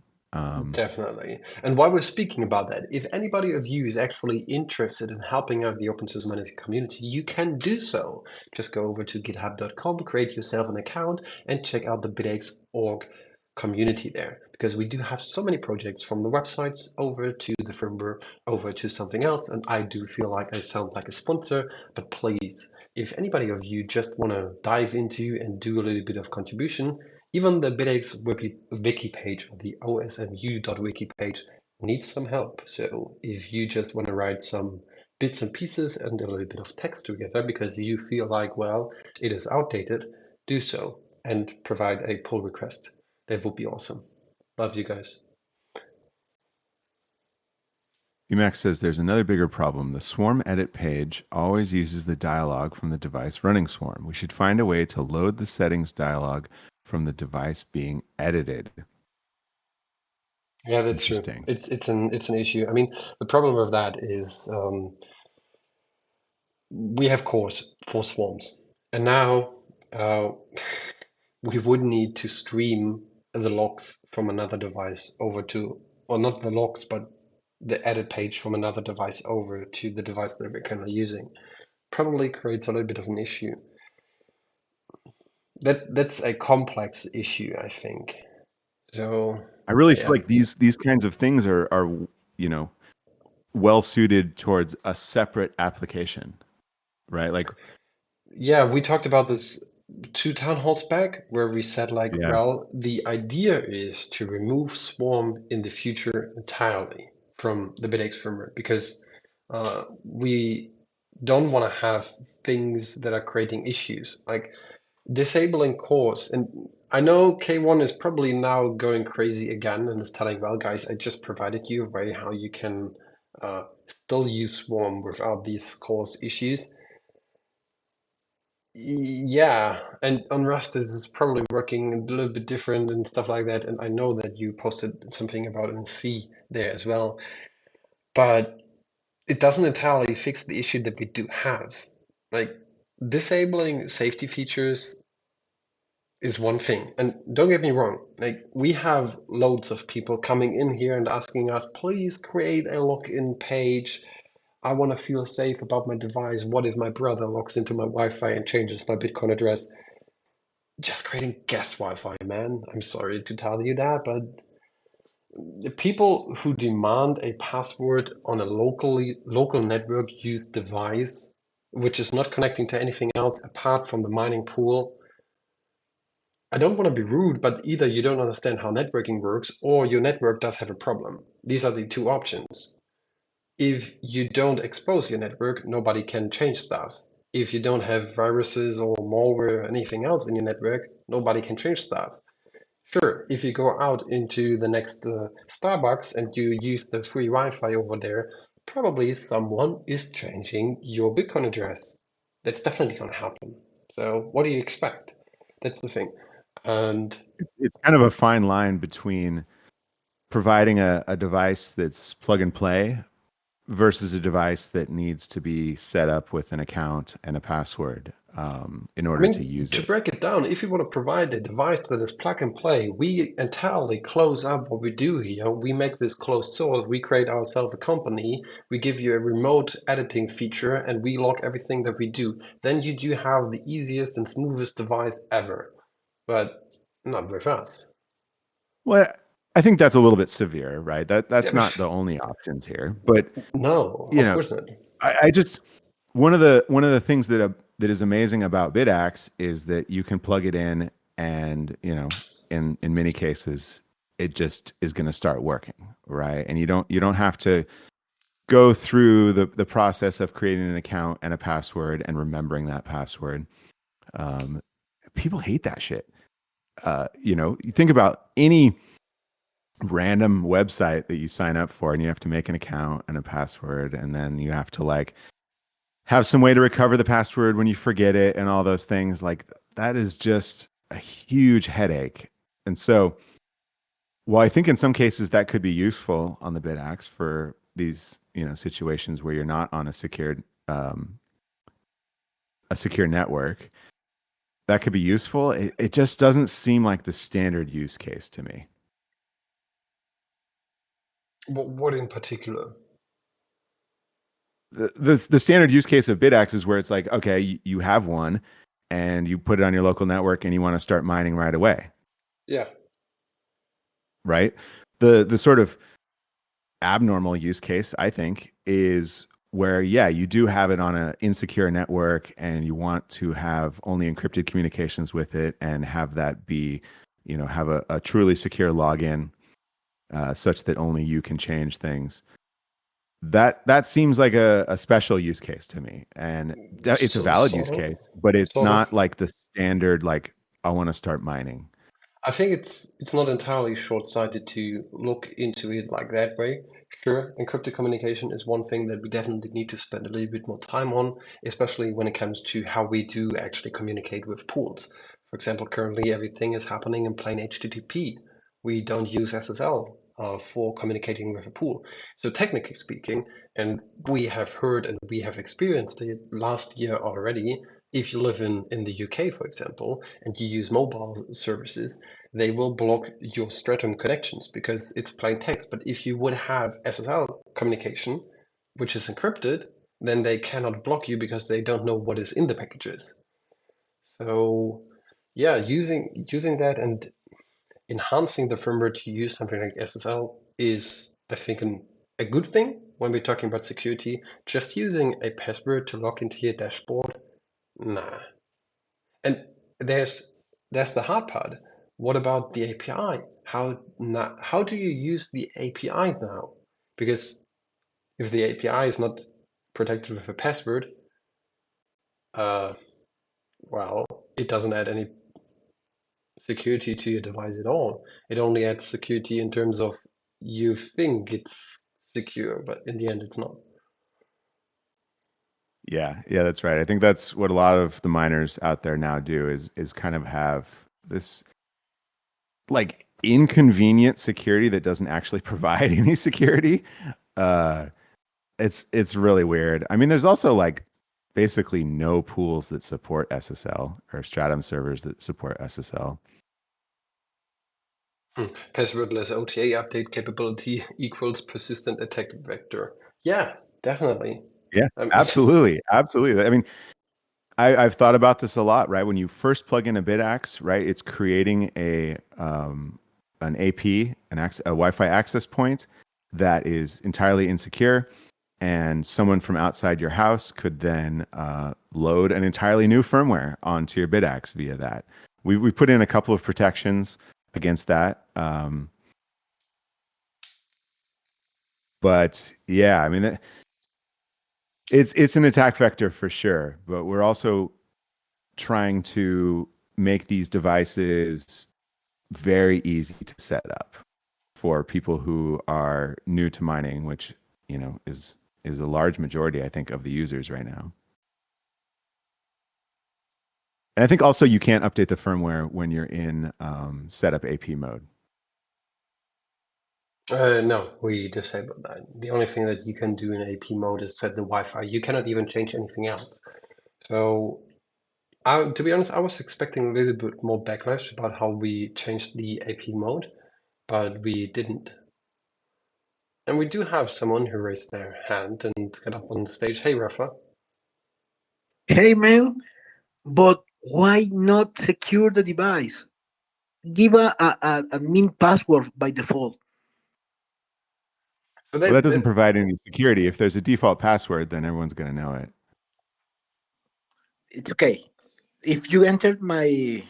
Definitely. And while we're speaking about that, if anybody of you is actually interested in helping out the open source management community, you can do so. Just go over to github.com, create yourself an account, and check out the Bitaxe.org community there. Because we do have so many projects, from the websites over to the firmware, over to something else. And I do feel like I sound like a sponsor, but please, if anybody of you just want to dive into and do a little bit of contribution, even the Bitaxe wiki page, or the osmu.wiki page, needs some help. So if you just want to write some bits and pieces and a little bit of text together because you feel like, well, it is outdated, do so and provide a pull request. That would be awesome. Love you guys. Emacs says there's another bigger problem. The Swarm edit page always uses the dialog from the device running Swarm. We should find a way to load the settings dialog from the device being edited. Yeah, that's true. Interesting. It's an issue. I mean, the problem with that is we have cores for swarms, and now uh, we would need to stream the logs from another device over to, or not the logs, but the edit page from another device over to the device that we're currently using. Probably creates a little bit of an issue. That's a complex issue, I think. So I really feel yeah. like these kinds of things are you know well suited towards a separate application, right? Like Yeah, we talked about this two town halls back where we said like, yeah, well, the idea is to remove Swarm in the future entirely from the Bitaxe firmware because we don't want to have things that are creating issues like disabling cores. And I know K1 is probably now going crazy again and is telling, well, guys, I just provided you a way how you can still use Swarm without these cores issues. Yeah, and on Rust this is probably working a little bit different and stuff like that. And I know that you posted something about it in C there as well, but it doesn't entirely fix the issue that we do have. Like disabling safety features is one thing. And don't get me wrong, like we have loads of people coming in here and asking us, please create a login page. I want to feel safe about my device. What if my brother logs into my Wi-Fi and changes my Bitcoin address? Just creating guest Wi-Fi, man. I'm sorry to tell you that, but the people who demand a password on a local network used device, which is not connecting to anything else apart from the mining pool, I don't want to be rude, but either you don't understand how networking works or your network does have a problem. These are the two options. If you don't expose your network, nobody can change stuff. If you don't have viruses or malware or anything else in your network, nobody can change stuff. Sure, if you go out into the next Starbucks and you use the free Wi-Fi over there, probably someone is changing your Bitcoin address. That's definitely going to happen. So what do you expect? That's the thing. And it's kind of a fine line between providing a device that's plug and play versus a device that needs to be set up with an account and a password in I order to mean, use to it. break it down, if you want to provide a device that is plug and play, we entirely close up what we do here. We make this closed source. We create ourselves a company. We give you a remote editing feature and we log everything that we do. Then you do have the easiest and smoothest device ever, but not with us. Well, I think that's a little bit severe, right? That's Yeah, not the only options here, but no, you of know, course not. I just one of the things that is amazing about Bitaxe is that you can plug it in, and in many cases, it just is going to start working, right? And you don't have to go through the process of creating an account and a password and remembering that password. Um, People hate that shit. You think about any random website that you sign up for, and you have to make an account and a password, and then you have to like have some way to recover the password when you forget it and all those things. Like that is just a huge headache. And so, while I think in some cases that could be useful on the Bitaxe for these, situations where you're not on a secure network, that could be useful. It just doesn't seem like the standard use case to me. What in particular? The standard use case of Bitaxe is where it's like, okay, you have one and you put it on your local network and you want to start mining right away, Yeah. right? The sort of abnormal use case, I think, is where, yeah, you do have it on an insecure network and you want to have only encrypted communications with it and have that be, have a truly secure login such that only you can change things. That seems like a special use case to me, and it's a valid Sort use of. case, but it's Sort of. not like the standard like I want to start mining. I think it's not entirely short-sighted to look into it like that way. Sure, encrypted communication is one thing that we definitely need to spend a little bit more time on, especially when it comes to how we do actually communicate with pools. For example, currently everything is happening in plain HTTP. We don't use SSL for communicating with a pool. So technically speaking, and we have heard and we have experienced it last year already, if you live in the UK, for example, and you use mobile services, they will block your Stratum connections because it's plain text. But if you would have SSL communication, which is encrypted, then they cannot block you because they don't know what is in the packages. So yeah, using that and enhancing the firmware to use something like SSL is, I think, a good thing when we're talking about security. Just using a password to log into your dashboard, nah. And there's that's the hard part. What about the API? How do you use the API now? Because if the API is not protected with a password, uh, well, it doesn't add any security to your device at all. It only adds security in terms of you think it's secure, but in the end, it's not. Yeah, yeah, that's right. I think that's what a lot of the miners out there now do is kind of have this like inconvenient security that doesn't actually provide any security. Uh, it's really weird. I mean, there's also like basically no pools that support SSL or Stratum servers that support SSL. Passwordless OTA update capability equals persistent attack vector. Yeah, definitely. Yeah, Um, absolutely, absolutely. I mean, I've thought about this a lot, right? When you first plug in a Bitaxe, right, it's creating an AP, a Wi-Fi access point that is entirely insecure, and someone from outside your house could then load an entirely new firmware onto your Bitaxe via that. We put in a couple of protections against that, but yeah, I mean, it's an attack vector for sure. But we're also trying to make these devices very easy to set up for people who are new to mining, which is a large majority, I think, of the users right now. And I think also you can't update the firmware when you're in setup AP mode. no, we disabled that. The only thing that you can do in AP mode is set the Wi-Fi. You cannot even change anything else. So, to be honest, I was expecting a little bit more backlash about how we changed the AP mode, but we didn't. And we do have someone who raised their hand and got up on stage. Hey, Rafa. Hey man, but why not secure the device? Give a admin password by default. So Well, that that doesn't provide any security. If there's a default password, then everyone's going to know it. It's okay. If you enter my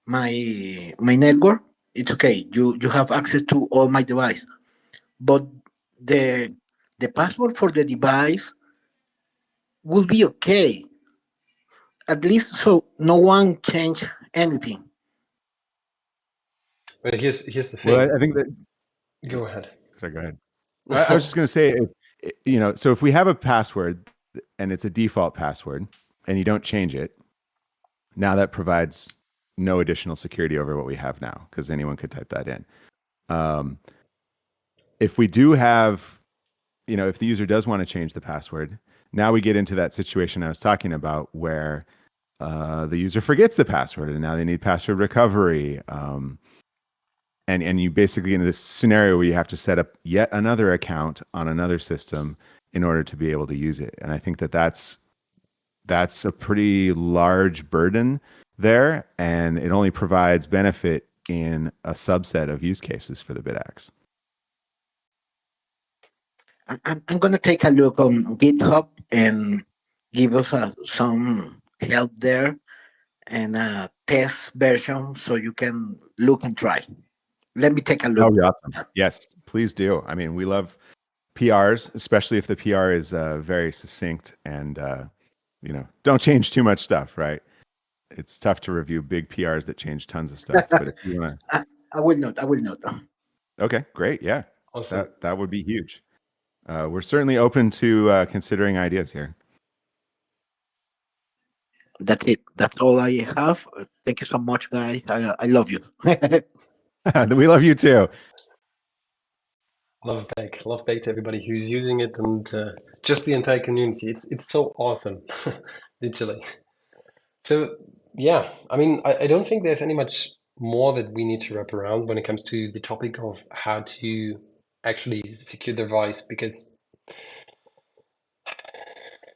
network, it's okay. You have access to all my device. But the the password for the device will be okay. At least so no one change anything. but here's the Well, thing. I think that. Go ahead. Sorry, go ahead. I was just going to say, so if we have a password and it's a default password and you don't change it, now that provides no additional security over what we have now because anyone could type that in. Um, if we do have, if the user does want to change the password, now we get into that situation I was talking about where the user forgets the password and now they need password recovery. And you basically in this scenario where you have to set up yet another account on another system in order to be able to use it. And I think that's a pretty large burden there, and it only provides benefit in a subset of use cases for the Bitaxe. I'm gonna take a look on GitHub and give us some help there and a test version so you can look and try. Let me take a Oh, look. yeah. Awesome. Yes, please do. I mean, we love PRs, especially if the PR is very succinct and don't change too much stuff, right? it's tough to review big PRs that change tons of stuff. But if you want I will not. I will not. to, okay, great, yeah, Awesome. that would be huge. We're certainly open to considering ideas here. That's it. That's all I have. Thank you so much, guys. I love you. We love you too. Love bake to everybody who's using it and just the entire community. It's so awesome, digitally. So yeah, I mean, I don't think there's any much more that we need to wrap around when it comes to the topic of how to actually secure the device because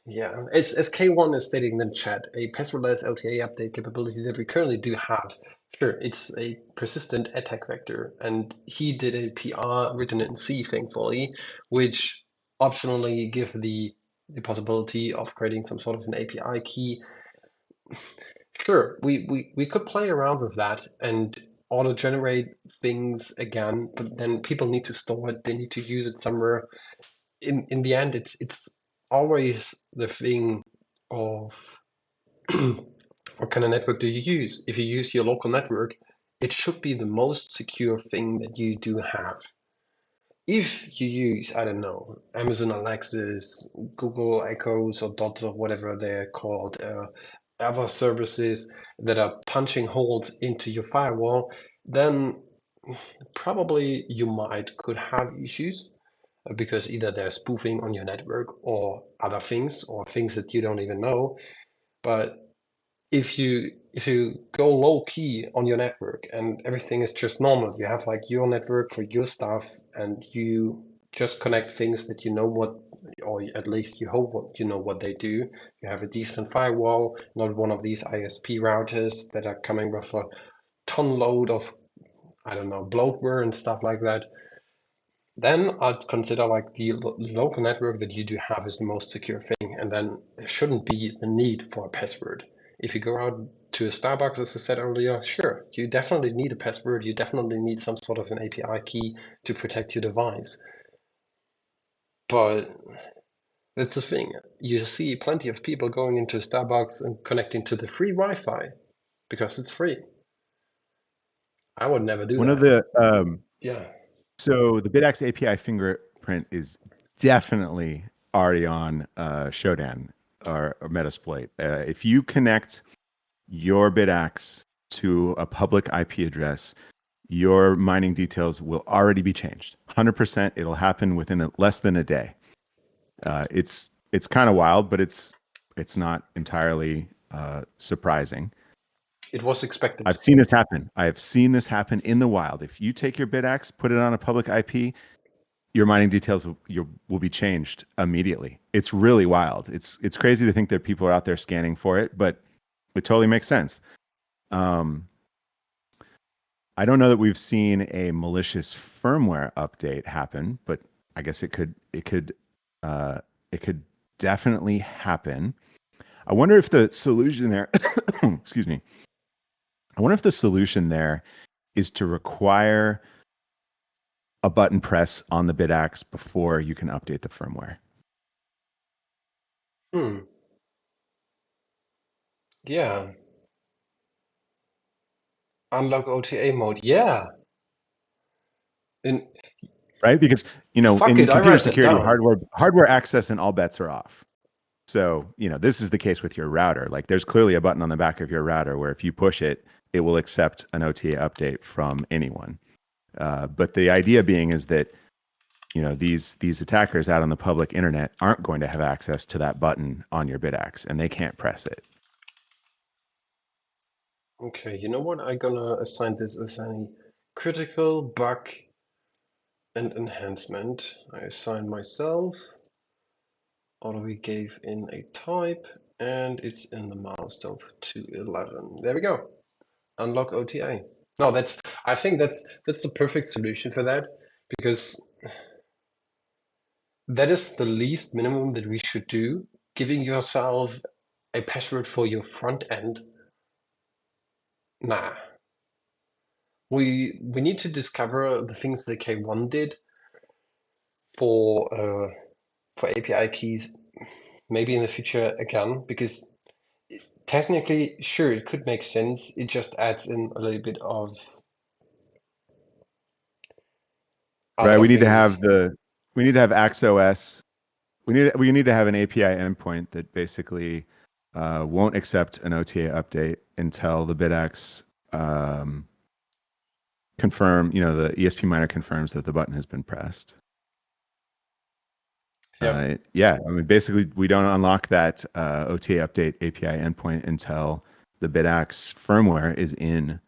yeah, as K1 is stating in the chat, a passwordless LTA update capability that we currently do have. Sure, it's a persistent attack vector, and he did a PR written in C, thankfully, which optionally give the possibility of creating some sort of an API key. Sure, we could play around with that and auto-generate things again, but then people need to store it, they need to use it somewhere. In the end, it's always the thing of what kind of network do you use? If you use your local network, it should be the most secure thing that you do have. If you use, I don't know, Amazon Alexas, Google Echoes or Dots or whatever they're called, other services that are punching holes into your firewall, then probably you might could have issues because either they're spoofing on your network or other things or things that you don't even know. But if you go low key on your network and everything is just normal, you have like your network for your stuff and you just connect things that you know what, or at least you hope what you know what they do. You have a decent firewall, not one of these ISP routers that are coming with a ton load of, I don't know, bloatware and stuff like that. Then I'd consider like the local network that you do have is the most secure thing, and then there shouldn't be the need for a password. If you go out to a Starbucks, as I said earlier, sure, you definitely need a password. You definitely need some sort of an API key to protect your device. But that's the thing. You see plenty of people going into Starbucks and connecting to the free Wi-Fi because it's free. I would never do One of that. the Yeah. so the Bitaxe API fingerprint is definitely already on Shodan or Metasploit. If you connect your Bitaxe to a public IP address, your mining details will already be changed. 100%. It'll happen within less than a day. It's kind of wild, but it's not entirely surprising. It was expected. I've seen this happen. I have seen this happen in the wild. If you take your Bitaxe, put it on a public IP, your mining details will be changed immediately. It's really wild. It's crazy to think that people are out there scanning for it, but it totally makes sense. I don't know that we've seen a malicious firmware update happen, but I guess it could definitely happen. I wonder if the solution there, excuse me. I wonder if the solution there is to require a button press on the Bitaxe before you can update the firmware. Yeah. Unlock OTA mode. Yeah. In, Right? Because, fuck in it, I computer write that security, down. hardware access and all bets are off. So, this is the case with your router. Like there's clearly a button on the back of your router where if you push it, it will accept an OTA update from anyone. But the idea being is that, these attackers out on the public internet aren't going to have access to that button on your Bitaxe and they can't press it. Okay, you know what? I'm gonna assign this as a critical bug and enhancement. I assign myself. Already gave in a type, and it's in the milestone 211. There we go. Unlock OTA. No, I think that's the perfect solution for that because that is the least minimum that we should do. Giving yourself a password for your front end. Nah. We need to discover the things that K1 did for API keys, maybe in the future again, because Technically, sure, it could make sense. It just adds in a little bit of Right. other things. We need to have AxOS. We need to have an API endpoint that basically won't accept an OTA update until the Bitaxe confirm, the ESP miner confirms that the button has been pressed. Yeah. Yeah, I mean, basically, we don't unlock that OTA update API endpoint until the Bitaxe firmware is in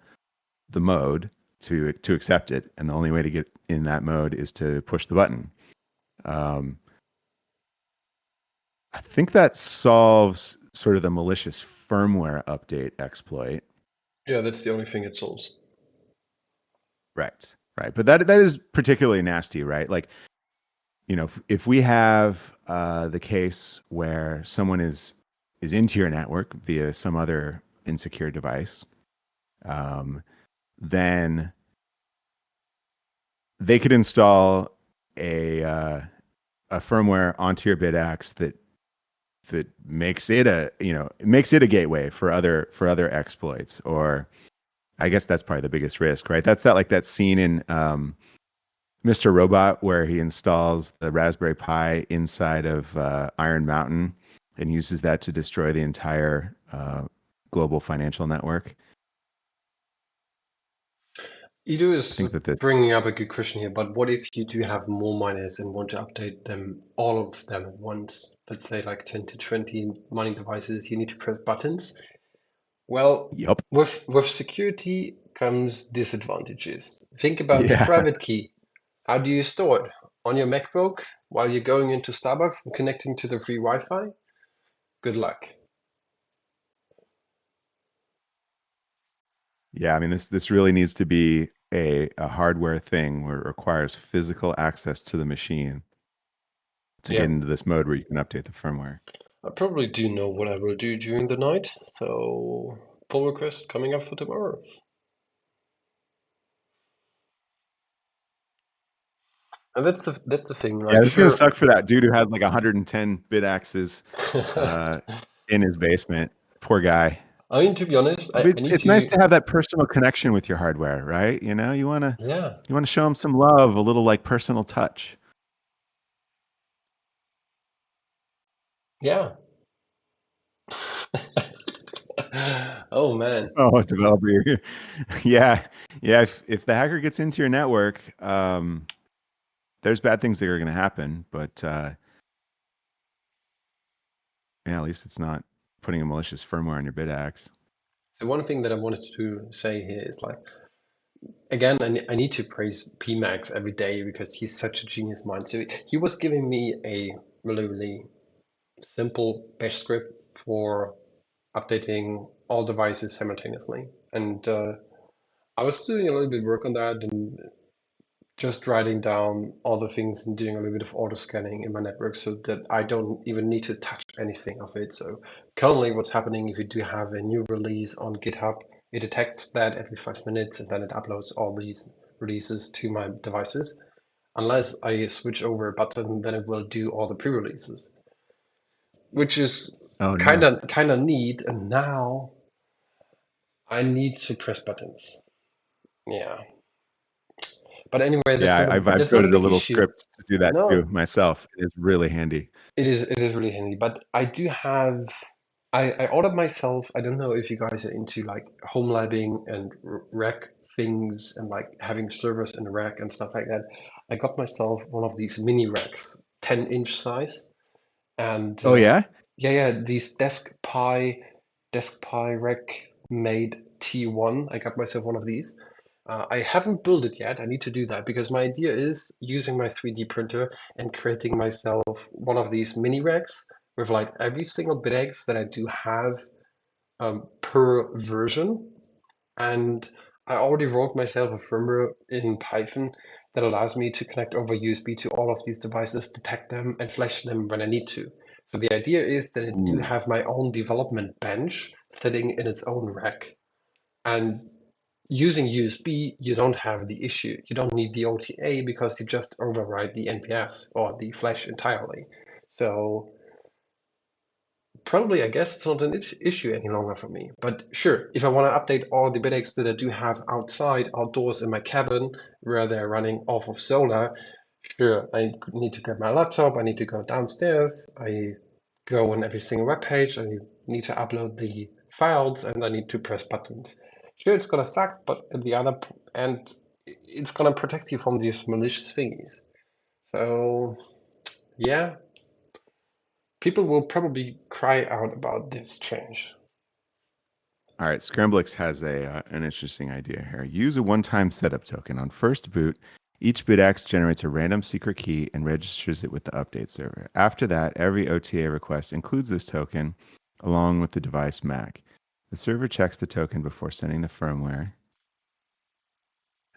the mode to accept it, and the only way to get in that mode is to push the button. I think that solves sort of the malicious firmware update exploit. Yeah, that's the only thing it solves. Right. Right. But that is particularly nasty, right? Like, if we have the case where someone is into your network via some other insecure device, then they could install a firmware onto your Bitaxe that makes it a gateway for other exploits. Or I guess that's probably the biggest risk, right? That's that scene in Mr. Robot where he installs the Raspberry Pi inside of Iron Mountain and uses that to destroy the entire global financial network. Edu I is think that this, bringing up a good question here, but what if you do have more miners and want to update them, all of them at once? Let's say like 10 to 20 mining devices, you need to press buttons. Well, yep, with security comes disadvantages. Think about the yeah, private key. How do you store it? On your MacBook while you're going into Starbucks and connecting to the free Wi-Fi? Good luck. yeah. I mean, this really needs to be a hardware thing where it requires physical access to the machine to get Yeah, into this mode where you can update the firmware. I probably do know what I will do during the night, so pull request coming up for tomorrow. And that's the thing. Yeah, Like, this is gonna sure. suck for that dude who has like 110 bit axes uh, in his basement. Poor guy. I mean, to be honest, But I need it's nice to. to have that personal connection with your hardware, right? Yeah, You want to show them some love, a little like personal touch. yeah. Oh man. Oh, developer, yeah, yeah. If the hacker gets into your network, there's bad things that are going to happen. But yeah, at least it's not putting a malicious firmware on your Bitaxe. So one thing that I wanted to say here is like, again, I need to praise PMax every day because he's such a genius mind. So he was giving me a really simple bash script for updating all devices simultaneously. And I was doing a little bit of work on that and just writing down all the things and doing a little bit of auto scanning in my network so that I don't even need to touch anything of it. So currently what's happening if you do have a new release on GitHub, it detects that every 5 minutes and then it uploads all these releases to my devices. Unless I switch over a button, then it will do all the pre-releases, which is Oh, kind nice. of kind of neat. And now I need to press buttons. Yeah. But anyway, Yeah, I've that's not a coded a big little issue. script to do that too No, myself. It is really handy. it is really handy. But I do have I ordered myself, I don't know if you guys are into like home labbing and rack things and like having servers in a rack and stuff like that. I got myself one of these mini racks, 10-inch size. And Oh yeah. yeah, these desk Pi rack made T1. I got myself one of these. I haven't built it yet. I need to do that because my idea is using my 3D printer and creating myself one of these mini racks with like every single bitx that I do have per version. And I already wrote myself a firmware in Python that allows me to connect over USB to all of these devices, detect them, and flash them when I need to. So the idea is that I do Ooh. have my own development bench sitting in its own rack. And using USB, you don't have the issue. You don't need the OTA because you just override the NPS or the flash entirely. So probably, I guess it's not an issue any longer for me. But sure, if I want to update all the bidex that I do have outdoors in my cabin, where they're running off of solar, sure, I need to get my laptop, I need to go downstairs, I go on every single web page, I need to upload the files, and I need to press buttons. Sure, it's gonna suck, but at the other end, it's gonna protect you from these malicious thingies. So, yeah, people will probably cry out about this change. All right, Scramblix has an interesting idea here. Use a one-time setup token. On first boot, each Bitaxe generates a random secret key and registers it with the update server. After that, every OTA request includes this token along with the device MAC. The server checks the token before sending the firmware,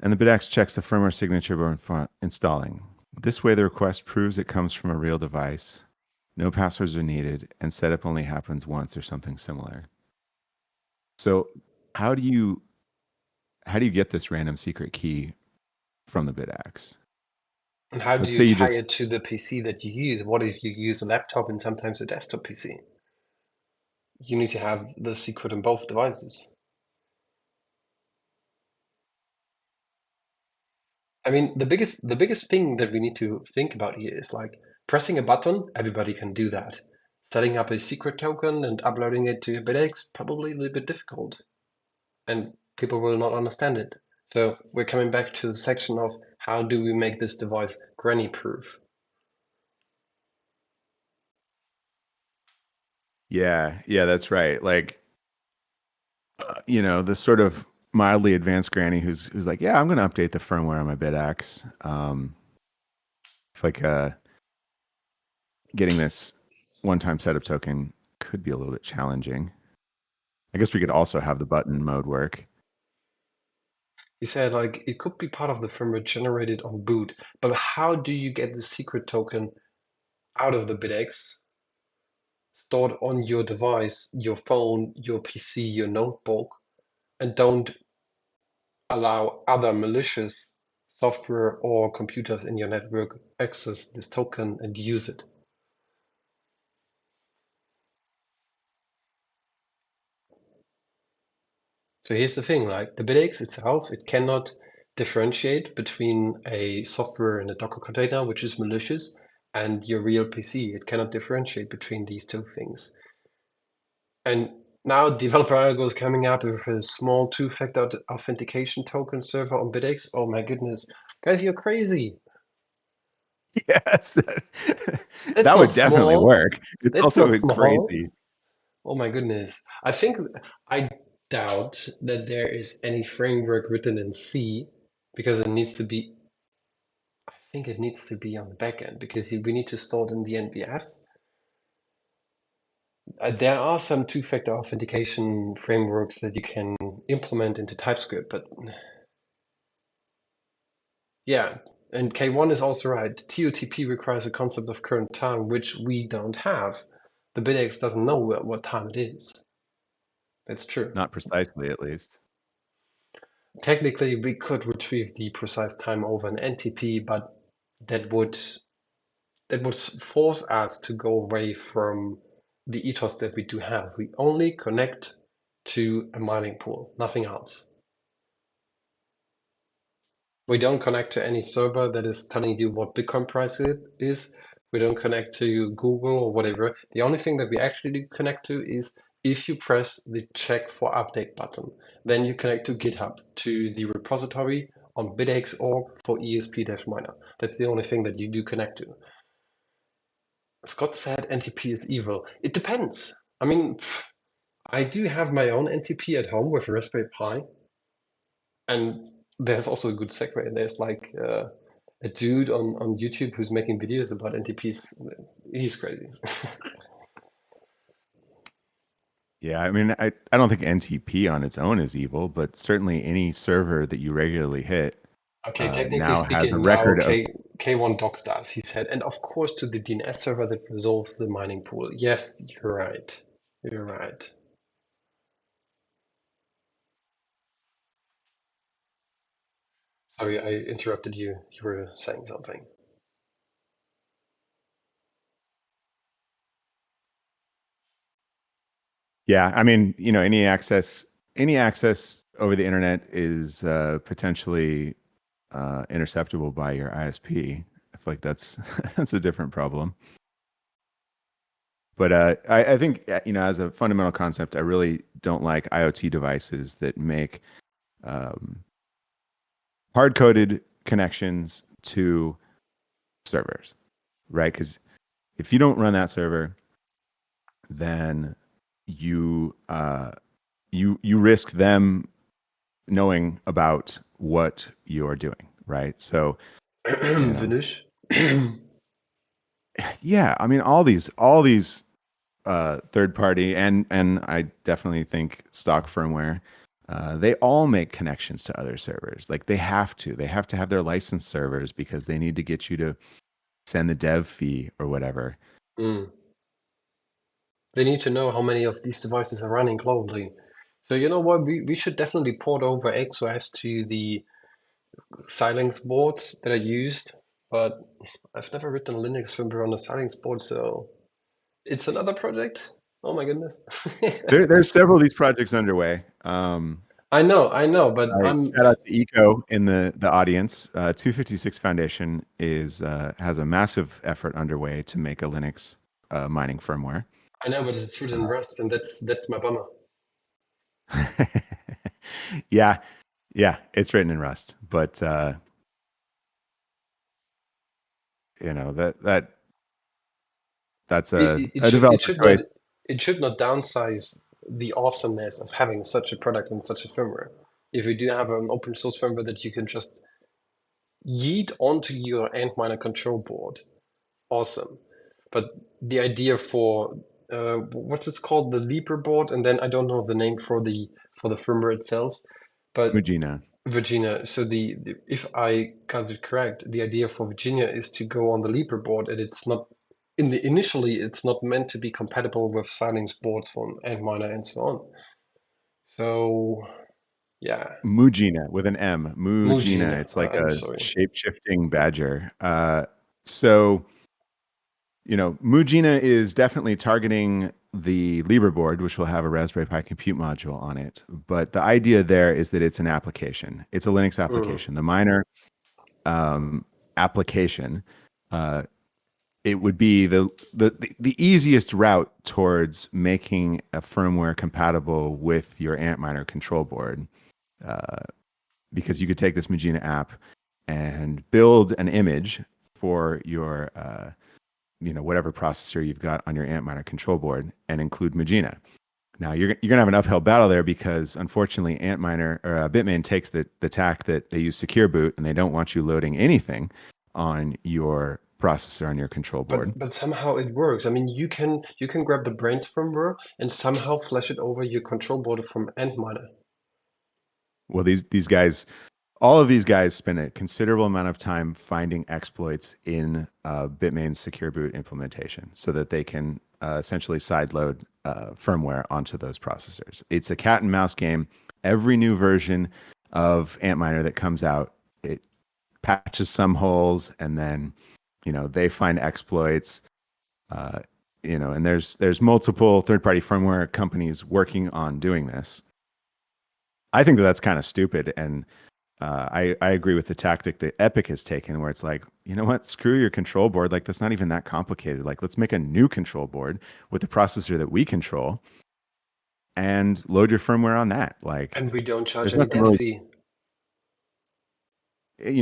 and the Bitaxe checks the firmware signature before installing. This way, the request proves it comes from a real device. No passwords are needed, and setup only happens once or something similar. So, how do you get this random secret key from the Bitaxe? And how do Let's you say you tie just it to the PC that you use? What if you use a laptop and sometimes a desktop PC? You need to have the secret on both devices. I mean, the biggest thing that we need to think about here is like pressing a button, everybody can do that. Setting up a secret token and uploading it to your BitX, probably a little bit difficult, and people will not understand it. So we're coming back to the section of how do we make this device granny proof? yeah, that's right. Like the sort of mildly advanced granny who's like, yeah, I'm going to update the firmware on my Bitaxe. Like getting this one-time setup token could be a little bit challenging. I guess we could also have the button mode work. You said like it could be part of the firmware generated on boot, but how do you get the secret token out of the BitX, stored on your device, your phone, your PC, your notebook, and don't allow other malicious software or computers in your network access this token and use it? So here's the thing, like the BitX itself, it cannot differentiate between a software in a Docker container, which is malicious, and your real PC. It cannot differentiate between these two things. And now developer Algo is coming up with a small two-factor authentication token server on BitX. Oh my goodness. Guys, you're crazy. Yes, It's that would not definitely small. work. It's It's also not small. crazy. Oh my goodness. I doubt that there is any framework written in C because I think it needs to be on the backend because we need to store it in the NVS. There are some two-factor authentication frameworks that you can implement into TypeScript, but yeah, and K1 is also right. TOTP requires a concept of current time, which we don't have. The BitX doesn't know what time it is. That's true. Not precisely, at least. Technically, we could retrieve the precise time over an NTP, but that would force us to go away from the ethos that we do have. We only connect to a mining pool, nothing else. We don't connect to any server that is telling you what Bitcoin price it is. We don't connect to Google or whatever. The only thing that we actually do connect to is if you press the check for update button. Then you connect to GitHub, to the repository on bitx.org for ESP-miner. That's the only thing that you do connect to. Scott said NTP is evil. It depends. I mean, I do have my own NTP at home with Raspberry Pi. And there's also a good segue. There's like a dude on YouTube who's making videos about NTPs. He's crazy. Yeah, I mean, I don't think NTP on its own is evil, but certainly any server that you regularly hit Okay, technically now has a speaking, now record of. K1 Docs does, he said, and of course to the DNS server that resolves the mining pool. Yes, you're right. You're right. Sorry, I interrupted you. You were saying something. Yeah, I mean, any access over the internet is potentially interceptable by your ISP. I feel like that's that's a different problem. But I think as a fundamental concept, I really don't like IoT devices that make hard-coded connections to servers, right? Because if you don't run that server, then you you risk them knowing about what you're doing, right? So, Finish. yeah, I mean, all these third party and I definitely think stock firmware, they all make connections to other servers. Like they have to have their licensed servers because they need to get you to send the dev fee or whatever. Mm. They need to know how many of these devices are running globally. So you know what? We should definitely port over XOS to the Xilinx boards that are used, but I've never written a Linux firmware on a Xilinx board, so it's another project. Oh my goodness. There's several of these projects underway. I know, but I I'm shout out to Eco in the audience. 256 Foundation has a massive effort underway to make a Linux mining firmware. I know, but it's written in Rust, and that's my bummer. Yeah, it's written in Rust, but that's a developer choice. It should not downsize the awesomeness of having such a product and such a firmware. If you do have an open source firmware that you can just yeet onto your Antminer control board, awesome. But the idea for what's it called, the Leaper board, and then I don't know the name for the firmware itself, but Mugina. Virginia. So if I got it correct, the idea for Virginia is to go on the Leaper board, and it's not initially it's not meant to be compatible with Xilinx boards from Antminer and so on. So yeah, Mugina with an M. Mugina. Mugina. It's like I'm a sorry. shape-shifting badger. So Mugina is definitely targeting the Libre board, which will have a Raspberry Pi compute module on it. But the idea there is that it's an application. It's a Linux application. The miner application, it would be the easiest route towards making a firmware compatible with your Antminer control board, because you could take this Mugina app and build an image for your whatever processor you've got on your Antminer control board and include Mugina. Now you're gonna have an uphill battle there because unfortunately Antminer or Bitmain takes the tack that they use secure boot and they don't want you loading anything on your processor on your control board. But somehow it works. I mean, you can grab the brains firmware and somehow flash it over your control board from Antminer. Well, these guys, all of these guys spend a considerable amount of time finding exploits in Bitmain's secure boot implementation so that they can essentially sideload firmware onto those processors. It's a cat and mouse game. Every new version of Antminer that comes out, it patches some holes and then they find exploits. And there's multiple third-party firmware companies working on doing this. I think that's kind of stupid, and I agree with the tactic that Epic has taken, where it's like, you know what, screw your control board. Like that's not even that complicated. Like let's make a new control board with the processor that we control, and load your firmware on that. Like, and we don't charge there's any nothing dev really,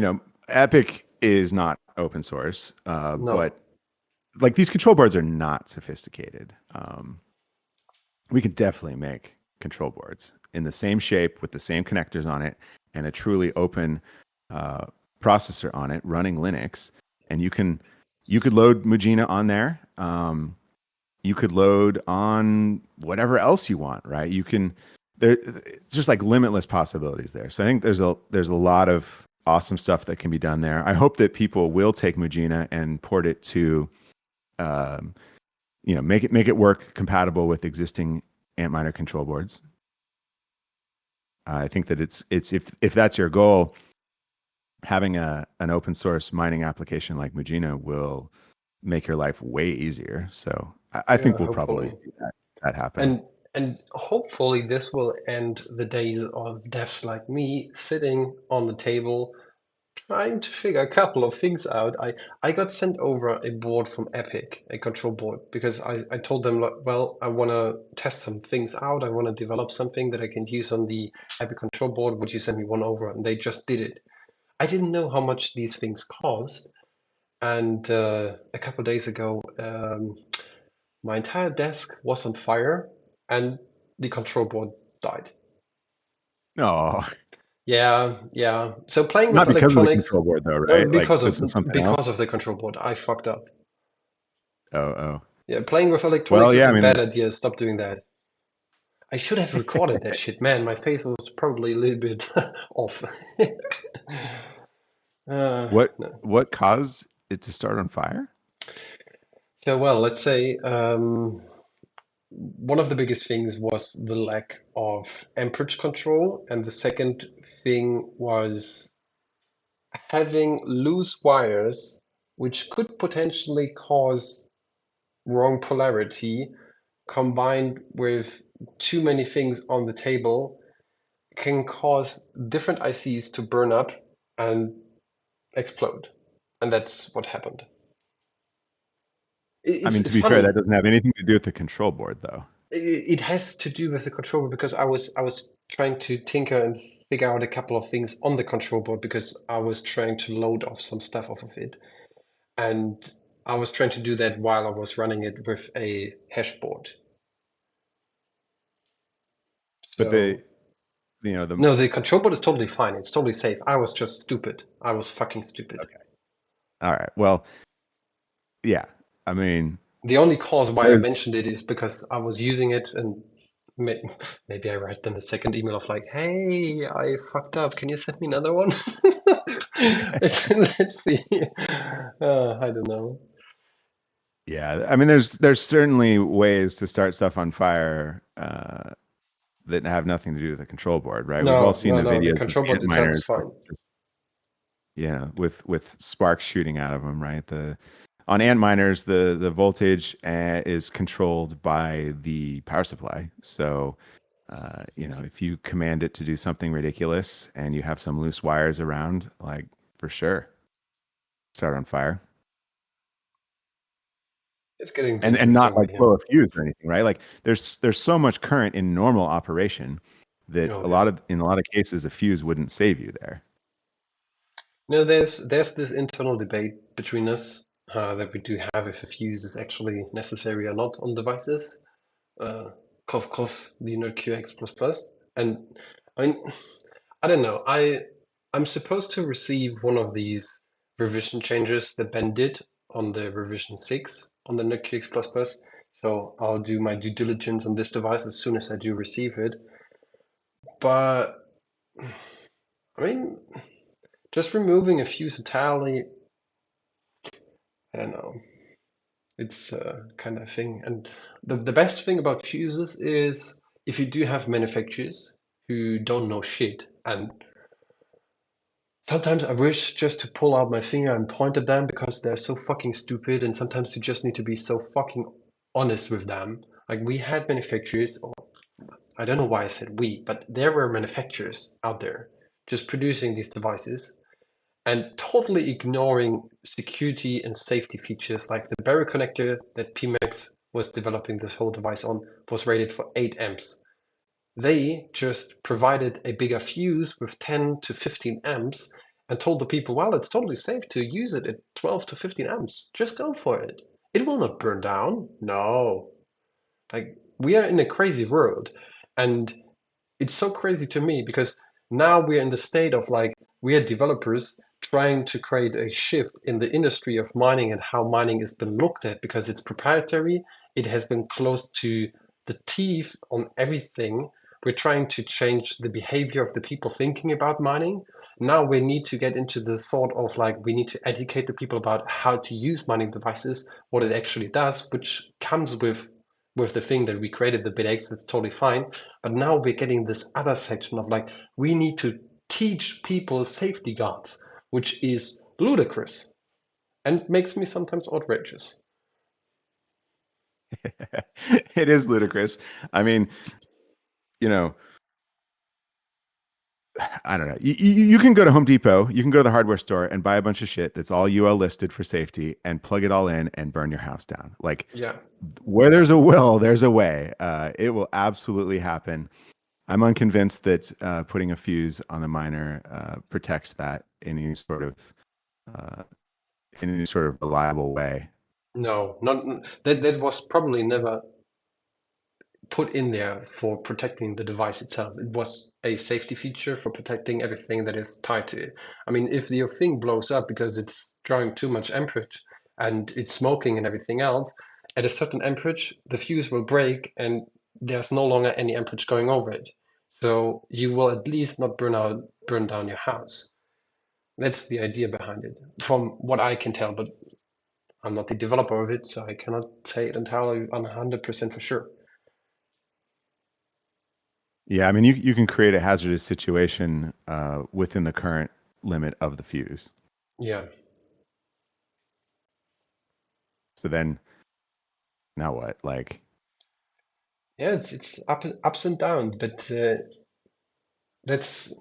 fee. Epic is not open source, No. but like these control boards are not sophisticated. We could definitely make control boards in the same shape with the same connectors on it and a truly open processor on it running Linux. And you could load Mugina on there. You could load on whatever else you want, right? It's just like limitless possibilities there. So I think there's a lot of awesome stuff that can be done there. I hope that people will take Mugina and port it to make it work compatible with existing Antminer control boards. I think that it's if that's your goal, having an open source mining application like Mugina will make your life way easier. So I think we'll hopefully. probably see that happen. And hopefully this will end the days of devs like me sitting on the table trying to figure a couple of things out. I got sent over a board from Epic, a control board, because I told them, like, well, I want to test some things out. I want to develop something that I can use on the Epic control board. Would you send me one over? And they just did it. I didn't know how much these things cost. And a couple of days ago, my entire desk was on fire and the control board died. No, Yeah, yeah. So playing with not because of the electronics, control board though, right? Like because this is something else. of the control board, I fucked up. Oh, oh. Yeah, playing with Well, electronics is yeah. a I mean, bad idea. Stop doing that. I should have recorded that shit, man. My face was probably a little bit off. what No. what caused it to start on fire? So, well, let's say one of the biggest things was the lack of amperage control, and the second thing was having loose wires, which could potentially cause wrong polarity combined with too many things on the table can cause different ICs to burn up and explode. And that's what happened. I mean, to It's be fair, funny. that doesn't have anything to do with the control board, though. It has to do with the controller because I was trying to tinker and figure out a couple of things on the control board because I was trying to load off some stuff off of it. And I was trying to do that while I was running it with a hash board. But So the no, the control board is totally fine. It's totally safe. I was just stupid. I was fucking stupid. okay, all right. Well, yeah. I mean, The only cause why I there's mentioned it is because I was using it and maybe I write them a second email of like, hey, I fucked up. Can you send me another one? Let's see. I don't know. yeah. I mean, there's certainly ways to start stuff on fire that have nothing to do with the control board, right? We've all No, seen no, the no. The videos of control board ant itself is miners, fine. with sparks shooting out of them, right? On ant miners, the voltage is controlled by the power supply. So, if you command it to do something ridiculous and you have some loose wires around, like for sure, start on fire. It's getting And dangerous not over like here. blow a fuse or anything, right? Like there's so much current in normal operation that Oh yeah. in a lot of cases a fuse wouldn't save you there. No, there's this internal debate between us that we do have if a fuse is actually necessary or not on devices. Cough cough, the QX++. And I mean, I don't know. I'm supposed to receive one of these revision changes that Ben did on the revision 6 on the QX++. So I'll do my due diligence on this device as soon as I do receive it. But I mean, just removing a fuse entirely, I don't know. It's a kind of thing. And the best thing about fuses is if you do have manufacturers who don't know shit, and sometimes I wish just to pull out my finger and point at them because they're so fucking stupid, and sometimes you just need to be so fucking honest with them. Like we had manufacturers, or I don't know why I said we, but there were manufacturers out there just producing these devices and totally ignoring security and safety features like the barrier connector that PMAX was developing this whole device on was rated for 8 amps. They just provided a bigger fuse with 10 to 15 amps and told the people, well, it's totally safe to use it at 12 to 15 amps. Just go for it. It will not burn down. No. Like, we are in a crazy world. And it's so crazy to me because now we're in the state of like we are developers trying to create a shift in the industry of mining and how mining has been looked at because it's proprietary. It has been close to the teeth on everything. We're trying to change the behavior of the people thinking about mining. Now we need to get into the sort of like we need to educate the people about how to use mining devices, what it actually does, which comes with the thing that we created, the Bitaxe, that's totally fine. But now we're getting this other section of like, we need to teach people safety guards, which is ludicrous and makes me sometimes outrageous. It is ludicrous. I mean, you know, I don't know. You can go to Home Depot, you can go to the hardware store and buy a bunch of shit that's all UL listed for safety and plug it all in and burn your house down. Like Yeah. where there's a will, there's a way. It will absolutely happen. I'm unconvinced that putting a fuse on the miner protects that uh, in any sort of reliable way. No, not that was probably never put in there for protecting the device itself. It was a safety feature for protecting everything that is tied to it. I mean, if your thing blows up because it's drawing too much amperage and it's smoking and everything else, at a certain amperage, the fuse will break and there's no longer any amperage going over it. So you will at least not burn down your house. That's the idea behind it, from what I can tell, but I'm not the developer of it, so I cannot say it entirely 100% for sure. Yeah, I mean, you can create a hazardous situation within the current limit of the fuse. Yeah. So then, now what? Like, Yeah, it's ups and downs, but that's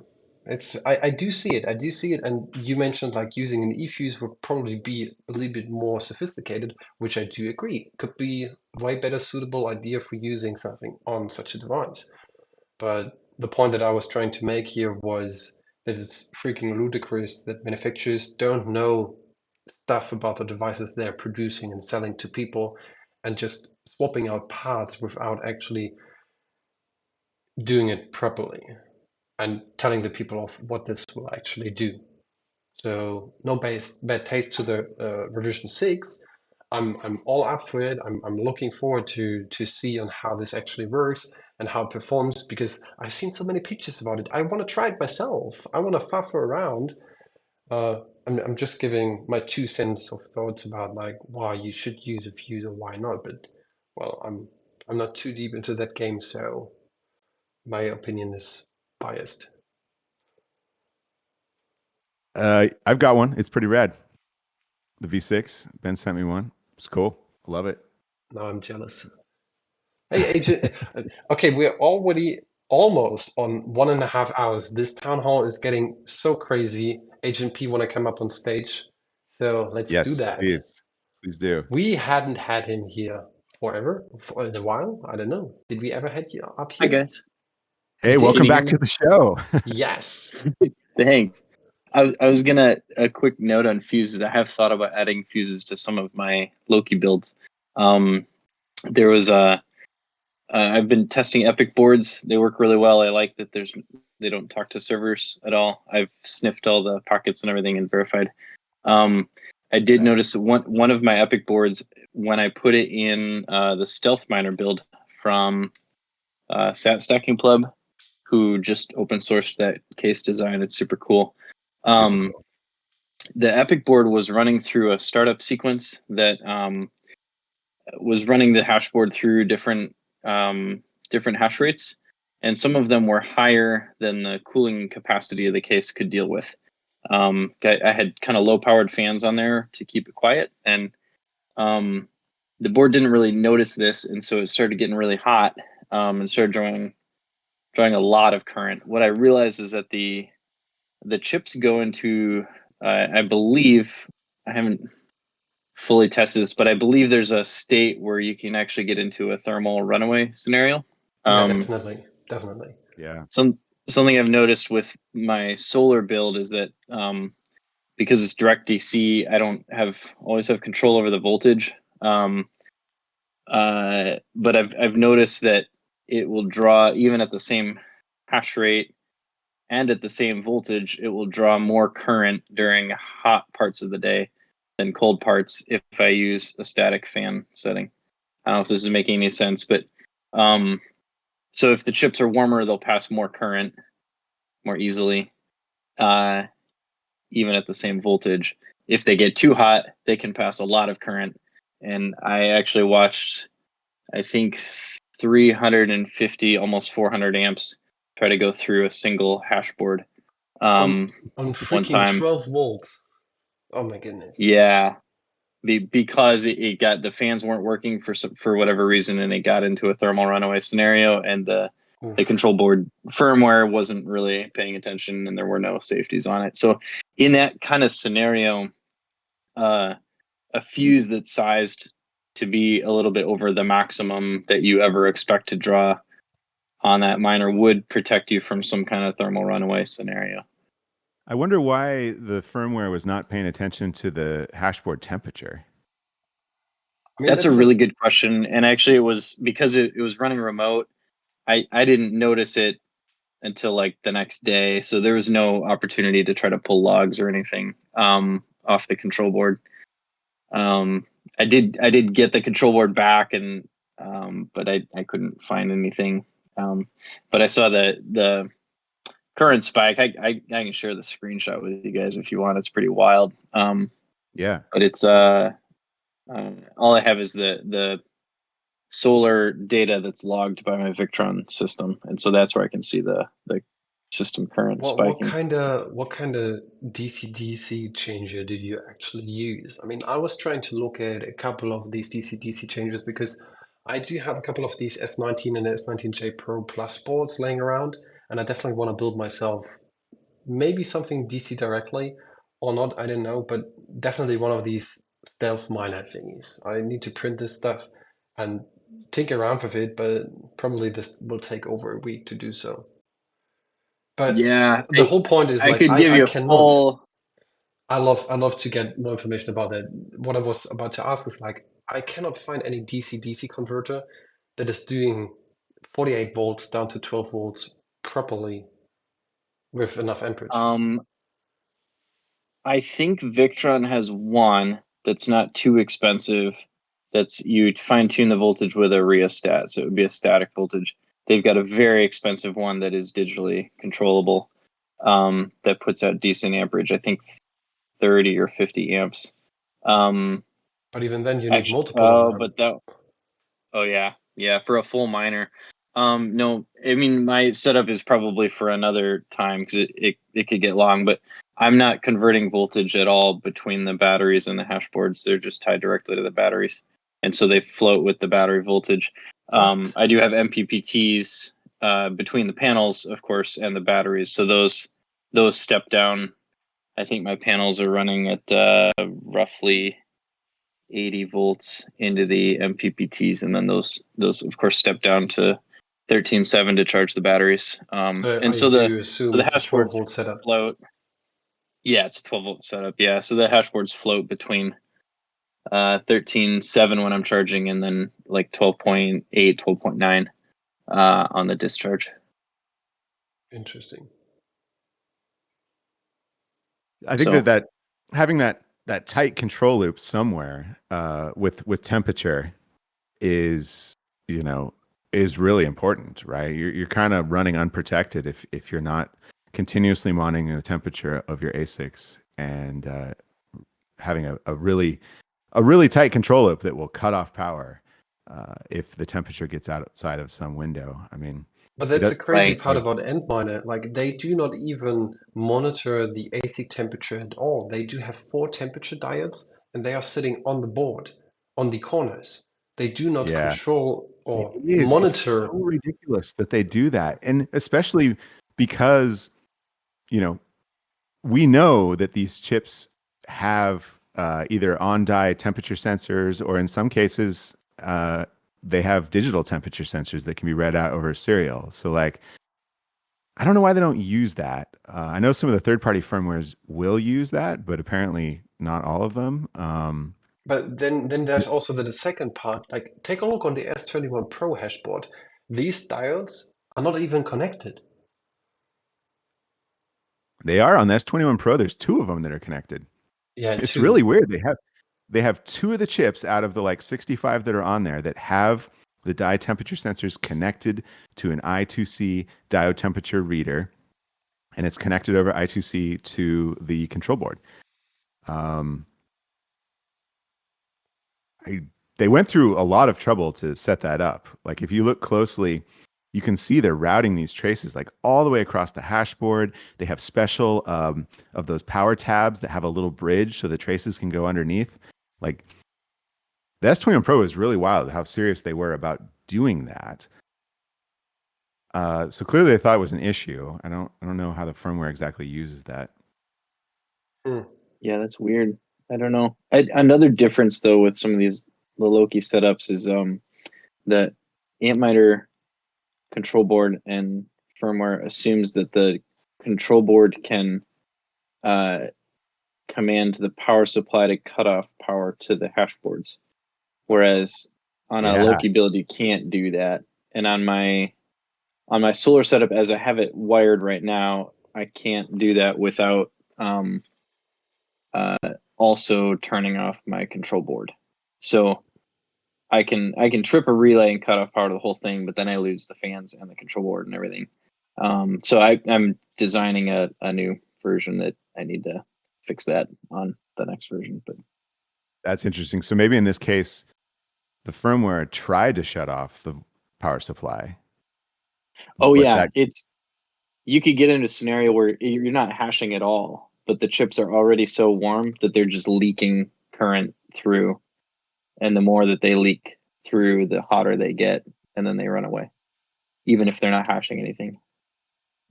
I do see it. I do see it, and you mentioned like using an eFuse would probably be a little bit more sophisticated, which I do agree. Could be a way better suitable idea for using something on such a device. But the point that I was trying to make here was that it's freaking ludicrous that manufacturers don't know stuff about the devices they're producing and selling to people and just swapping out parts without actually doing it properly and telling the people of what this will actually do. So no bad taste to the revision 6. I'm all up for it. I'm looking forward to see on how this actually works and how it performs because I've seen so many pictures about it. I want to try it myself. I want to fuffer around. I'm just giving my 2 cents of thoughts about like why you should use a fuse or why not. But well, I'm not too deep into that game, so my opinion is biased. I've got one. It's pretty rad. The V6. Ben sent me one. It's cool. I love it. Now I'm jealous. Hey, Agent. Okay, we're already almost on 1.5 hours. This town hall is getting so crazy. Agent P want to come up on stage, so let's do Yes, that. please. Please do. We hadn't had him here forever, for a while. I don't know. Did we ever had you up Hi here? guys. We Hey, did. welcome Can you hear back me? to the show. Yes. Thanks. I was gonna a quick note on fuses. I have thought about adding fuses to some of my Loki builds. There was I've been testing Epic boards. They work really well. I like that they don't talk to servers at all. I've sniffed all the pockets and everything and verified. I did notice that one of my Epic boards, when I put it in the Stealth Miner build from Sat Stacking Club, who just open sourced that case design. It's super cool. Super cool. The Epic board was running through a startup sequence that was running the hash board through different hash rates, and some of them were higher than the cooling capacity of the case could deal with. I had kind of low powered fans on there to keep it quiet, and the board didn't really notice this, and so it started getting really hot and started drawing a lot of current. What I realized is that the chips go into I believe, I haven't fully tested this, but I believe there's a state where you can actually get into a thermal runaway scenario. Yeah, definitely. Definitely. Yeah. Something I've noticed with my solar build is that because it's direct DC, I don't always have control over the voltage. But I've noticed that it will draw, even at the same hash rate and at the same voltage, it will draw more current during hot parts of the day than cold parts if I use a static fan setting. I don't know if this is making any sense, but so if the chips are warmer, they'll pass more current more easily, even at the same voltage. If they get too hot, they can pass a lot of current. And I actually watched, I think, 350, almost 400 amps try to go through a single hash board On one freaking time. 12 volts. Oh my goodness. Yeah. because it got, the fans weren't working for whatever reason, and it got into a thermal runaway scenario, and the control board firmware wasn't really paying attention, and there were no safeties on it. So in that kind of scenario, a fuse that's sized to be a little bit over the maximum that you ever expect to draw on that miner would protect you from some kind of thermal runaway scenario. I wonder why the firmware was not paying attention to the hashboard temperature. I mean, That's a really good question. And actually, it was because it was running remote. I didn't notice it until like the next day. So there was no opportunity to try to pull logs or anything off the control board. I did get the control board back, and but I couldn't find anything. But I saw the current spike. I can share the screenshot with you guys if you want. It's pretty wild. Yeah. But it's all I have is the solar data that's logged by my Victron system, and so that's where I can see the system current spiking. What kind of DC-DC changer did you actually use? I mean, I was trying to look at a couple of these DC-DC changers because I do have a couple of these S19 and S19J Pro Plus boards laying around, and I definitely want to build myself maybe something DC directly or not, I don't know, but definitely one of these stealth miner thingies. I need to print this stuff and tinker around with it, but probably this will take over a week to do so. But yeah, the whole point is I like could give you I a cannot. full. I love to get more information about that. What I was about to ask is like I cannot find any DC-DC converter that is doing 48 volts down to 12 volts properly with enough amperage. I think Victron has one that's not too expensive. That's, you fine tune the voltage with a rheostat, so it would be a static voltage. They've got a very expensive one that is digitally controllable, that puts out decent amperage. I think 30 or 50 amps. But even then, you need Actually, multiple. yeah, for a full miner. No, I mean, my setup is probably for another time because it could get long, but I'm not converting voltage at all between the batteries and the hash boards. They're just tied directly to the batteries, and so they float with the battery voltage. I do have MPPTs between the panels, of course, and the batteries. So those step down. I think my panels are running at roughly 80 volts into the MPPTs, and then those of course step down to 13.7 to charge the batteries. And so you assume the it's a hash 12 boards volt setup. float. Yeah, it's a 12 volt setup. Yeah, so the hash boards float between 13.7 when I'm charging, and then like 12.8, 12.9 on the discharge. Interesting. I think that having that tight control loop somewhere with temperature is really important, right? You're kind of running unprotected if you're not continuously monitoring the temperature of your ASICs and having a really tight control loop that will cut off power if the temperature gets outside of some window. I mean, but that's the crazy part about Antminer. Like they do not even monitor the ASIC temperature at all. They do have 4 temperature diodes, and they are sitting on the board, on the corners. They do not control or monitor. It's so ridiculous that they do that, and especially because we know that these chips have either on-die temperature sensors, or in some cases they have digital temperature sensors that can be read out over serial. So like, I don't know why they don't use that. I know some of the third-party firmwares will use that, but apparently not all of them. But then there's also the second part. Like, take a look on the S21 Pro hashboard. These diodes are not even connected. They are on the S21 Pro. There's 2 of them that are connected. Yeah, it's 2. really weird. They have 2 of the chips out of the like 65 that are on there that have the die temperature sensors connected to an I2C diode temperature reader, and it's connected over I2C to the control board. They went through a lot of trouble to set that up. Like if you look closely, you can see they're routing these traces like all the way across the hash board. They have special of those power tabs that have a little bridge so the traces can go underneath. Like the S21 Pro is really wild how serious they were about doing that. So clearly they thought it was an issue. I don't know how the firmware exactly uses that. Hmm. Yeah, that's weird. I don't know. Another difference though with some of the Loki setups is the Antmiter control board and firmware assumes that the control board can command the power supply to cut off power to the hash boards, whereas on a Yeah, Loki build you can't do that. And on my solar setup as I have it wired right now, I can't do that without also turning off my control board. So I can trip a relay and cut off power to the whole thing, but then I lose the fans and the control board and everything. So I'm designing a new version that I need to fix that on the next version. But that's interesting. So maybe in this case, the firmware tried to shut off the power supply, oh but yeah, that you could get into a scenario where you're not hashing at all, but the chips are already so warm that they're just leaking current through, and the more that they leak through, the hotter they get, and then they run away, even if they're not hashing anything.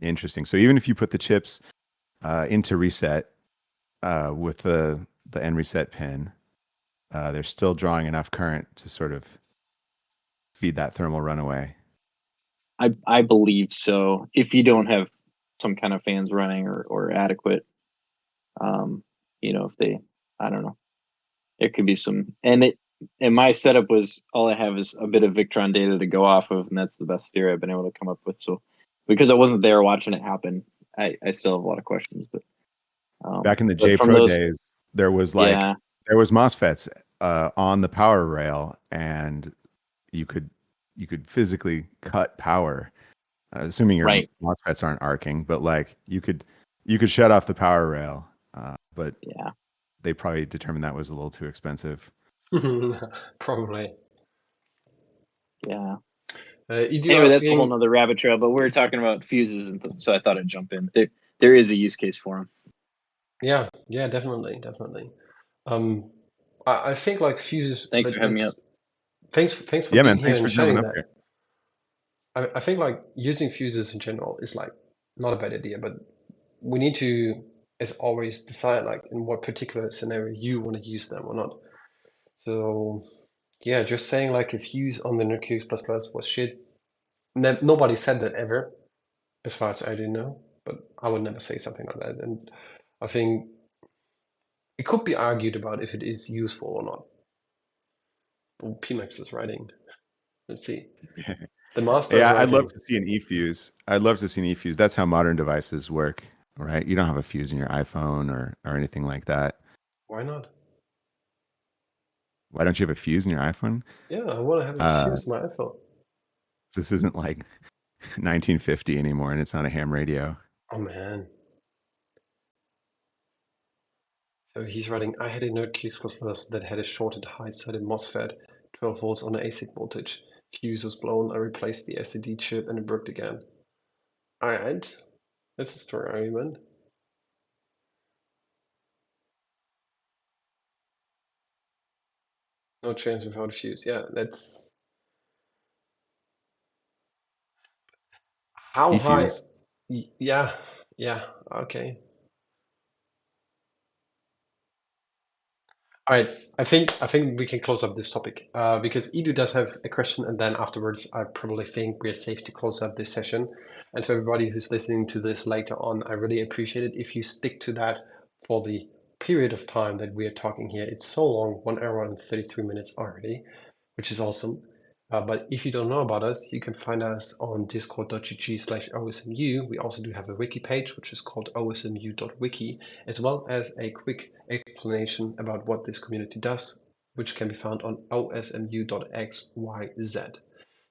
interesting. So even if you put the chips into reset with the N reset pin, they're still drawing enough current to sort of feed that thermal runaway. I believe so. If you don't have some kind of fans running or adequate, if they, I don't know, there could be some. And my setup was all I have is a bit of Victron data to go off of, and that's the best theory I've been able to come up with. So, because I wasn't there watching it happen, I still have a lot of questions. But Back in the but J from Pro those, days, there was yeah, MOSFETs on the power rail, and you could physically cut power, assuming your right, MOSFETs aren't arcing, but like you could shut off the power rail, but yeah. they probably determined that was a little too expensive. Probably. Yeah. You do Anyway, that's a whole asking, nother rabbit trail. But we were talking about fuses, and so I thought I'd jump in. There is a use case for them. yeah, definitely, definitely. Um, I think like fuses. Thanks for having me up. Thanks for Yeah, being man. here Thanks and for jumping sharing up that. here. I think like using fuses in general is like not a bad idea, but we need to, as always, decide like in what particular scenario you want to use them or not. So yeah, just saying like a fuse on the NerdQX++ was shit. Nobody said that ever, as far as I didn't know, but I would never say something like that. And I think it could be argued about if it is useful or not. Oh, PMAX is writing. Let's see. The master is Yeah, I'd love writing. to see an e-fuse. I'd love to see an e-fuse. That's how modern devices work, right? You don't have a fuse in your iPhone or anything like that. Why not? Why don't you have a fuse in your iPhone? Yeah, I want to have a Uh, fuse in my iPhone. this isn't like 1950 anymore, and it's not a ham radio. Oh man. So he's writing, I had a NerdQX++ that had a shorted high-sided MOSFET, 12 volts on the ASIC voltage. Fuse was blown, I replaced the SSD chip and it worked again. Alright, that's a strong argument. No chance without a fuse. Yeah, that's how high. E-fuse. Yeah, okay. All right, I think we can close up this topic because Edu does have a question, and then afterwards, I probably think we're safe to close up this session. And for everybody who's listening to this later on, I really appreciate it if you stick to that for the period of time that we are talking here. It's so long, 1 hour and 33 minutes already, which is awesome. But if you don't know about us, you can find us on discord.gg/osmu. We also do have a wiki page, which is called osmu.wiki, as well as a quick explanation about what this community does, which can be found on osmu.xyz.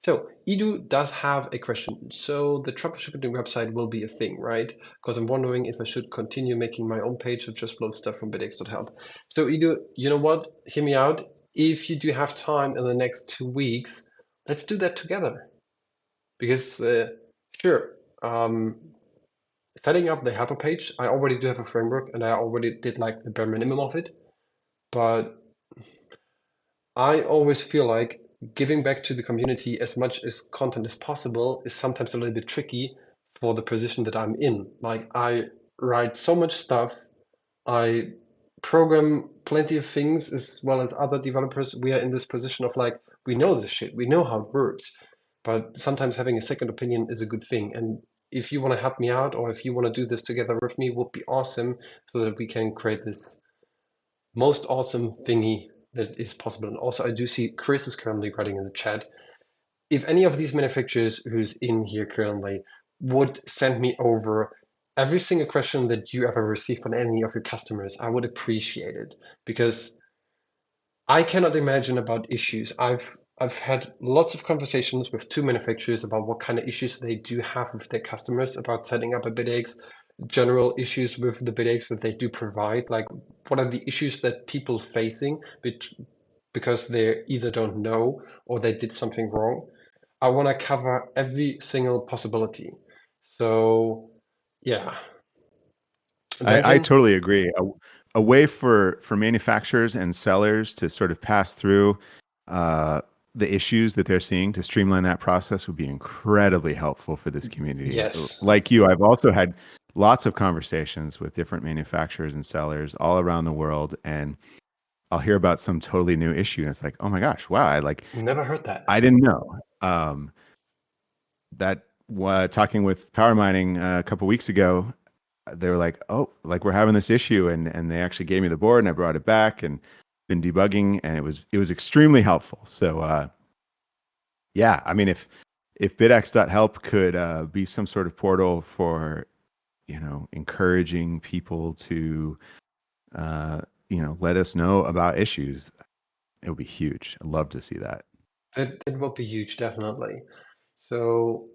So Edu does have a question. So the troubleshooting website will be a thing, right? Because I'm wondering if I should continue making my own page or just load stuff from Bitaxe.help. So Edu, you know what? Hear me out. If you do have time in the next 2 weeks, let's do that together. Because sure, setting up the helper page, I already do have a framework and I already did like the bare minimum of it. But I always feel like giving back to the community as much as content as possible is sometimes a little bit tricky for the position that I'm in. Like I write so much stuff, I program plenty of things as well as other developers. We are in this position of like, we know this shit, we know how it works, but sometimes having a second opinion is a good thing. And if you want to help me out or if you want to do this together with me, would be awesome so that we can create this most awesome thingy that is possible. And also, I do see Chris is currently writing in the chat. If any of these manufacturers who's in here currently would send me over every single question that you ever receive from any of your customers, I would appreciate it because I cannot imagine about issues. I've had lots of conversations with two manufacturers about what kind of issues they do have with their customers about setting up a Bitaxe, general issues with the Bitaxe that they do provide. Like, what are the issues that people facing because they either don't know or they did something wrong? I want to cover every single possibility. So, yeah. I Duncan? totally agree. A way for manufacturers and sellers to sort of pass through the issues that they're seeing to streamline that process would be incredibly helpful for this community. Yes. Like you, I've also had lots of conversations with different manufacturers and sellers all around the world, and I'll hear about some totally new issue, and it's like, oh my gosh, wow, Never heard that. I didn't know. Talking with Power Mining a couple weeks ago, they were like, oh, like we're having this issue, and they actually gave me the board and I brought it back and been debugging, and it was extremely helpful. So yeah, I mean, if Bitaxe.help could be some sort of portal for, encouraging people to let us know about issues, it would be huge. I'd love to see that. It will be huge, definitely. So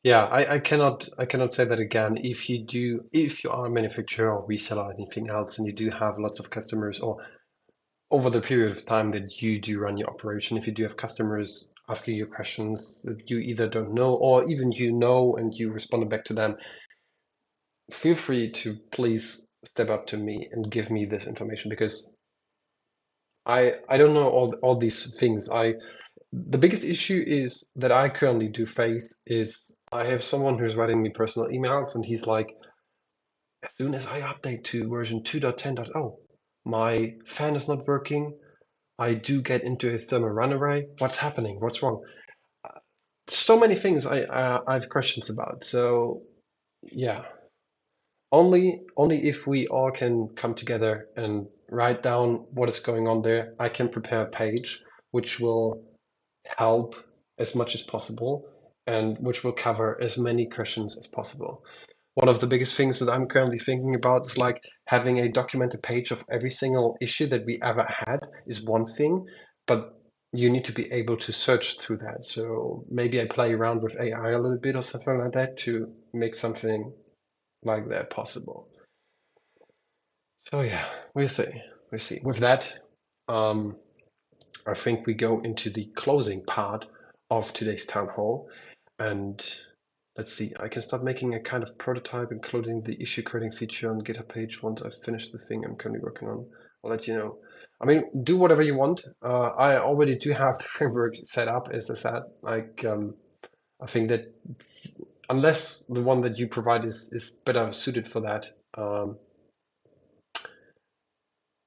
yeah, I cannot say that again. If you are a manufacturer or reseller or anything else, and you do have lots of customers, or over the period of time that you do run your operation, if you do have customers asking you questions that you either don't know or even you know and you responded back to them, feel free to please step up to me and give me this information because I don't know all these things. The biggest issue is that I currently do face is I have someone who's writing me personal emails and he's like, as soon as I update to version 2.10.0, my fan is not working. I do get into a thermal runaway. What's happening? What's wrong? So many things I have questions about. So yeah, only if we all can come together and write down what is going on there, I can prepare a page which will help as much as possible and which will cover as many questions as possible. One of the biggest things that I'm currently thinking about is like having a documented page of every single issue that we ever had is one thing, but you need to be able to search through that. So maybe I play around with AI a little bit or something like that to make something like that possible. So yeah, we'll see. We'll see. With that, um, I think we go into the closing part of today's town hall. And let's see, I can start making a kind of prototype, including the issue creating feature on GitHub page once I've finished the thing I'm currently working on. I'll let you know. I mean, do whatever you want. I already do have the framework set up, as I said. Like, I think that unless the one that you provide is better suited for that,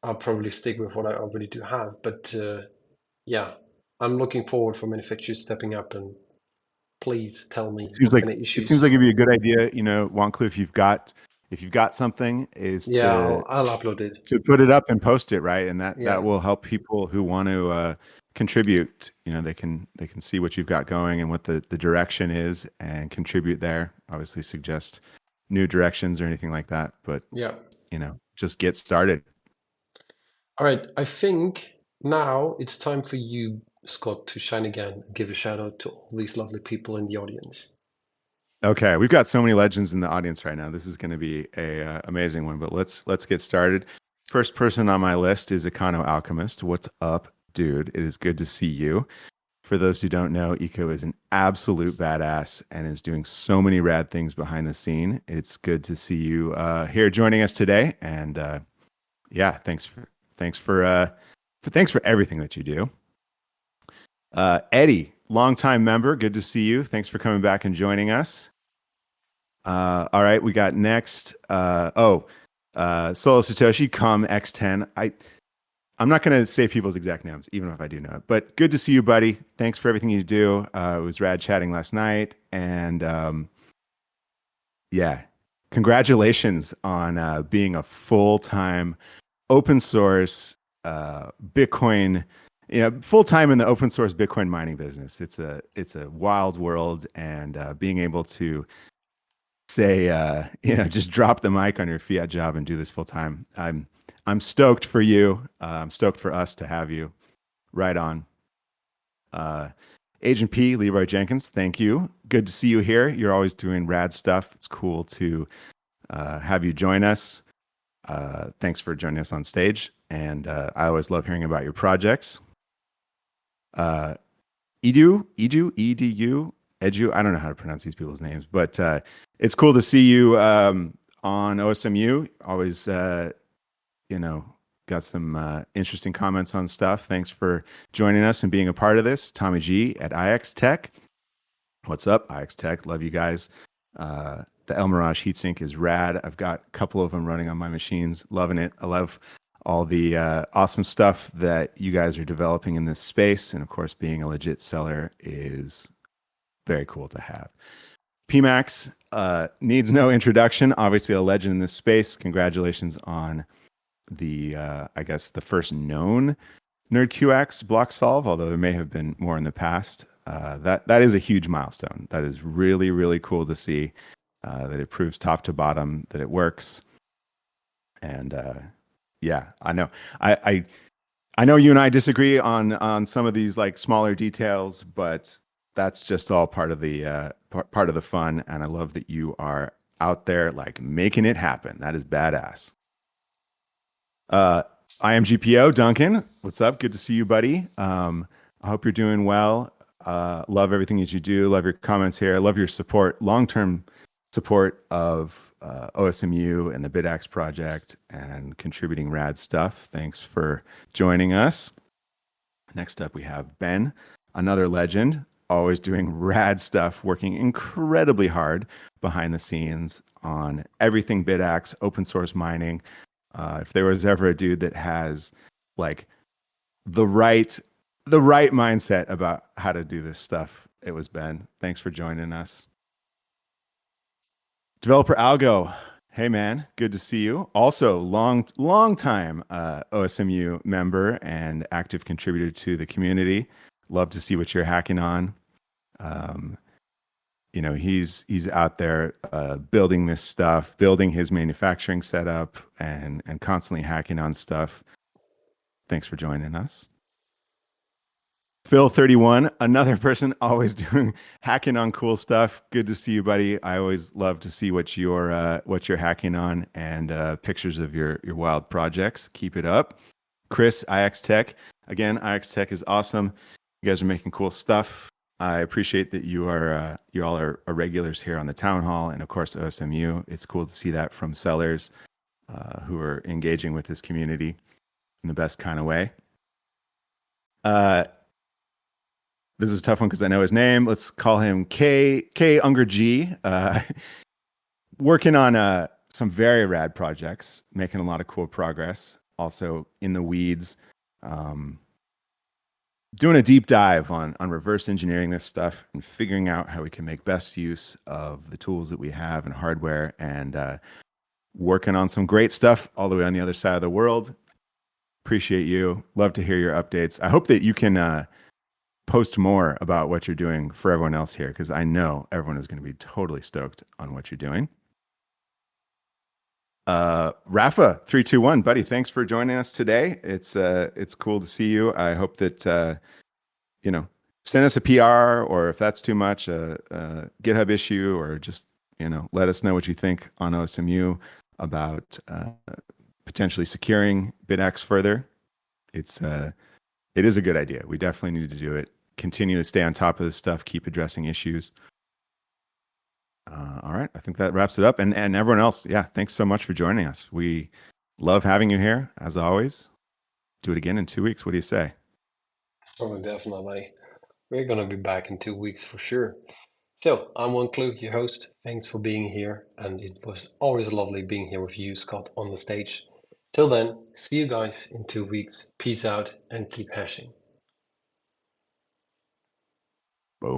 I'll probably stick with what I already do have. But yeah, I'm looking forward for manufacturers stepping up and please tell me It seems what like kind of it seems issues. like it'd be a good idea, Wanclu, if you've got something, is Yeah, I'll upload it. to put it up and post it, right? And that Yeah, will help people who want to contribute. They can see what you've got going and what the direction is and contribute there. Obviously, suggest new directions or anything like that. But yeah. just get started. All right, I think now it's time for you, Scott, to shine again. Give a shout out to all these lovely people in the audience. Okay, we've got so many legends in the audience right now. This is going to be a amazing one. But let's get started. First person on my list is Econo Alchemist. What's up, dude? It is good to see you. For those who don't know, Eco is an absolute badass and is doing so many rad things behind the scene. It's good to see you here joining us today. And yeah, thanks for thanks for everything that you do. Eddie, longtime member, good to see you. Thanks for coming back and joining us. All right, we got next. Solo Satoshi, Com X10. I'm not going to say people's exact names, even if I do know it. But good to see you, buddy. Thanks for everything you do. It was rad chatting last night, and yeah, congratulations on being a full-time open source Bitcoin. Full time in the open source Bitcoin mining business. It's a wild world, and being able to say, just drop the mic on your fiat job and do this full time. I'm stoked for you. I'm stoked for us to have you. Right on. Agent P, Leroy Jenkins, thank you. Good to see you here. You're always doing rad stuff. It's cool to have you join us. Thanks for joining us on stage. And I always love hearing about your projects. Edu, I don't know how to pronounce these people's names, but it's cool to see you on OSMU. Always, got some interesting comments on stuff. Thanks for joining us and being a part of this. Tommy G at IX Tech. What's up, IX Tech? Love you guys. The El Mirage heatsink is rad. I've got a couple of them running on my machines. Loving it. I love all the awesome stuff that you guys are developing in this space. And of course, being a legit seller is very cool to have. PMax needs no introduction. Obviously a legend in this space. Congratulations on the first known NerdQX block solve, although there may have been more in the past. That is a huge milestone. That is really, really cool to see that it proves top to bottom that it works. And yeah, I know. I know you and I disagree on some of these like smaller details, but that's just all part of the part of the fun. And I love that you are out there like making it happen. That is badass. IMGPO Duncan, what's up? Good to see you, buddy. I hope you're doing well. Love everything that you do. Love your comments here. Love your support, long-term support of OSMU and the Bitaxe project and contributing rad stuff. Thanks for joining us. Next up, we have Ben, another legend, always doing rad stuff, working incredibly hard behind the scenes on everything Bitaxe, open source mining. If there was ever a dude that has like the right mindset about how to do this stuff, it was Ben. Thanks for joining us. Developer Algo, hey man, good to see you. Also, long time OSMU member and active contributor to the community. Love to see what you're hacking on. He's out there building this stuff, building his manufacturing setup, and constantly hacking on stuff. Thanks for joining us. Phil31, another person always doing hacking on cool stuff. Good to see you, buddy. I always love to see what you're hacking on and pictures of your wild projects. Keep it up. Chris, IX Tech. Again, IX Tech is awesome. You guys are making cool stuff. I appreciate that you all are regulars here on the town hall and of course OSMU. It's cool to see that from sellers who are engaging with this community in the best kind of way. This is a tough one because I know his name. Let's call him K Unger G. Working on some very rad projects, making a lot of cool progress. Also in the weeds, doing a deep dive on reverse engineering this stuff and figuring out how we can make best use of the tools that we have and hardware, and working on some great stuff all the way on the other side of the world. Appreciate you. Love to hear your updates. I hope that you can post more about what you're doing for everyone else here, because I know everyone is going to be totally stoked on what you're doing. Rafa 321, buddy, thanks for joining us today. It's cool to see you. I hope that send us a PR, or if that's too much, a GitHub issue, or just let us know what you think on OSMU about potentially securing Bitaxe further. It is a good idea. We definitely need to do it. Continue to stay on top of this stuff. Keep addressing issues. All right. I think that wraps it up. And everyone else, yeah, thanks so much for joining us. We love having you here, as always. do it again in 2 weeks. What do you say? Oh, definitely. We're going to be back in 2 weeks for sure. So, I'm Juan Klug, your host. Thanks for being here. And it was always lovely being here with you, Scott, on the stage. Till then, see you guys in 2 weeks. Peace out and keep hashing.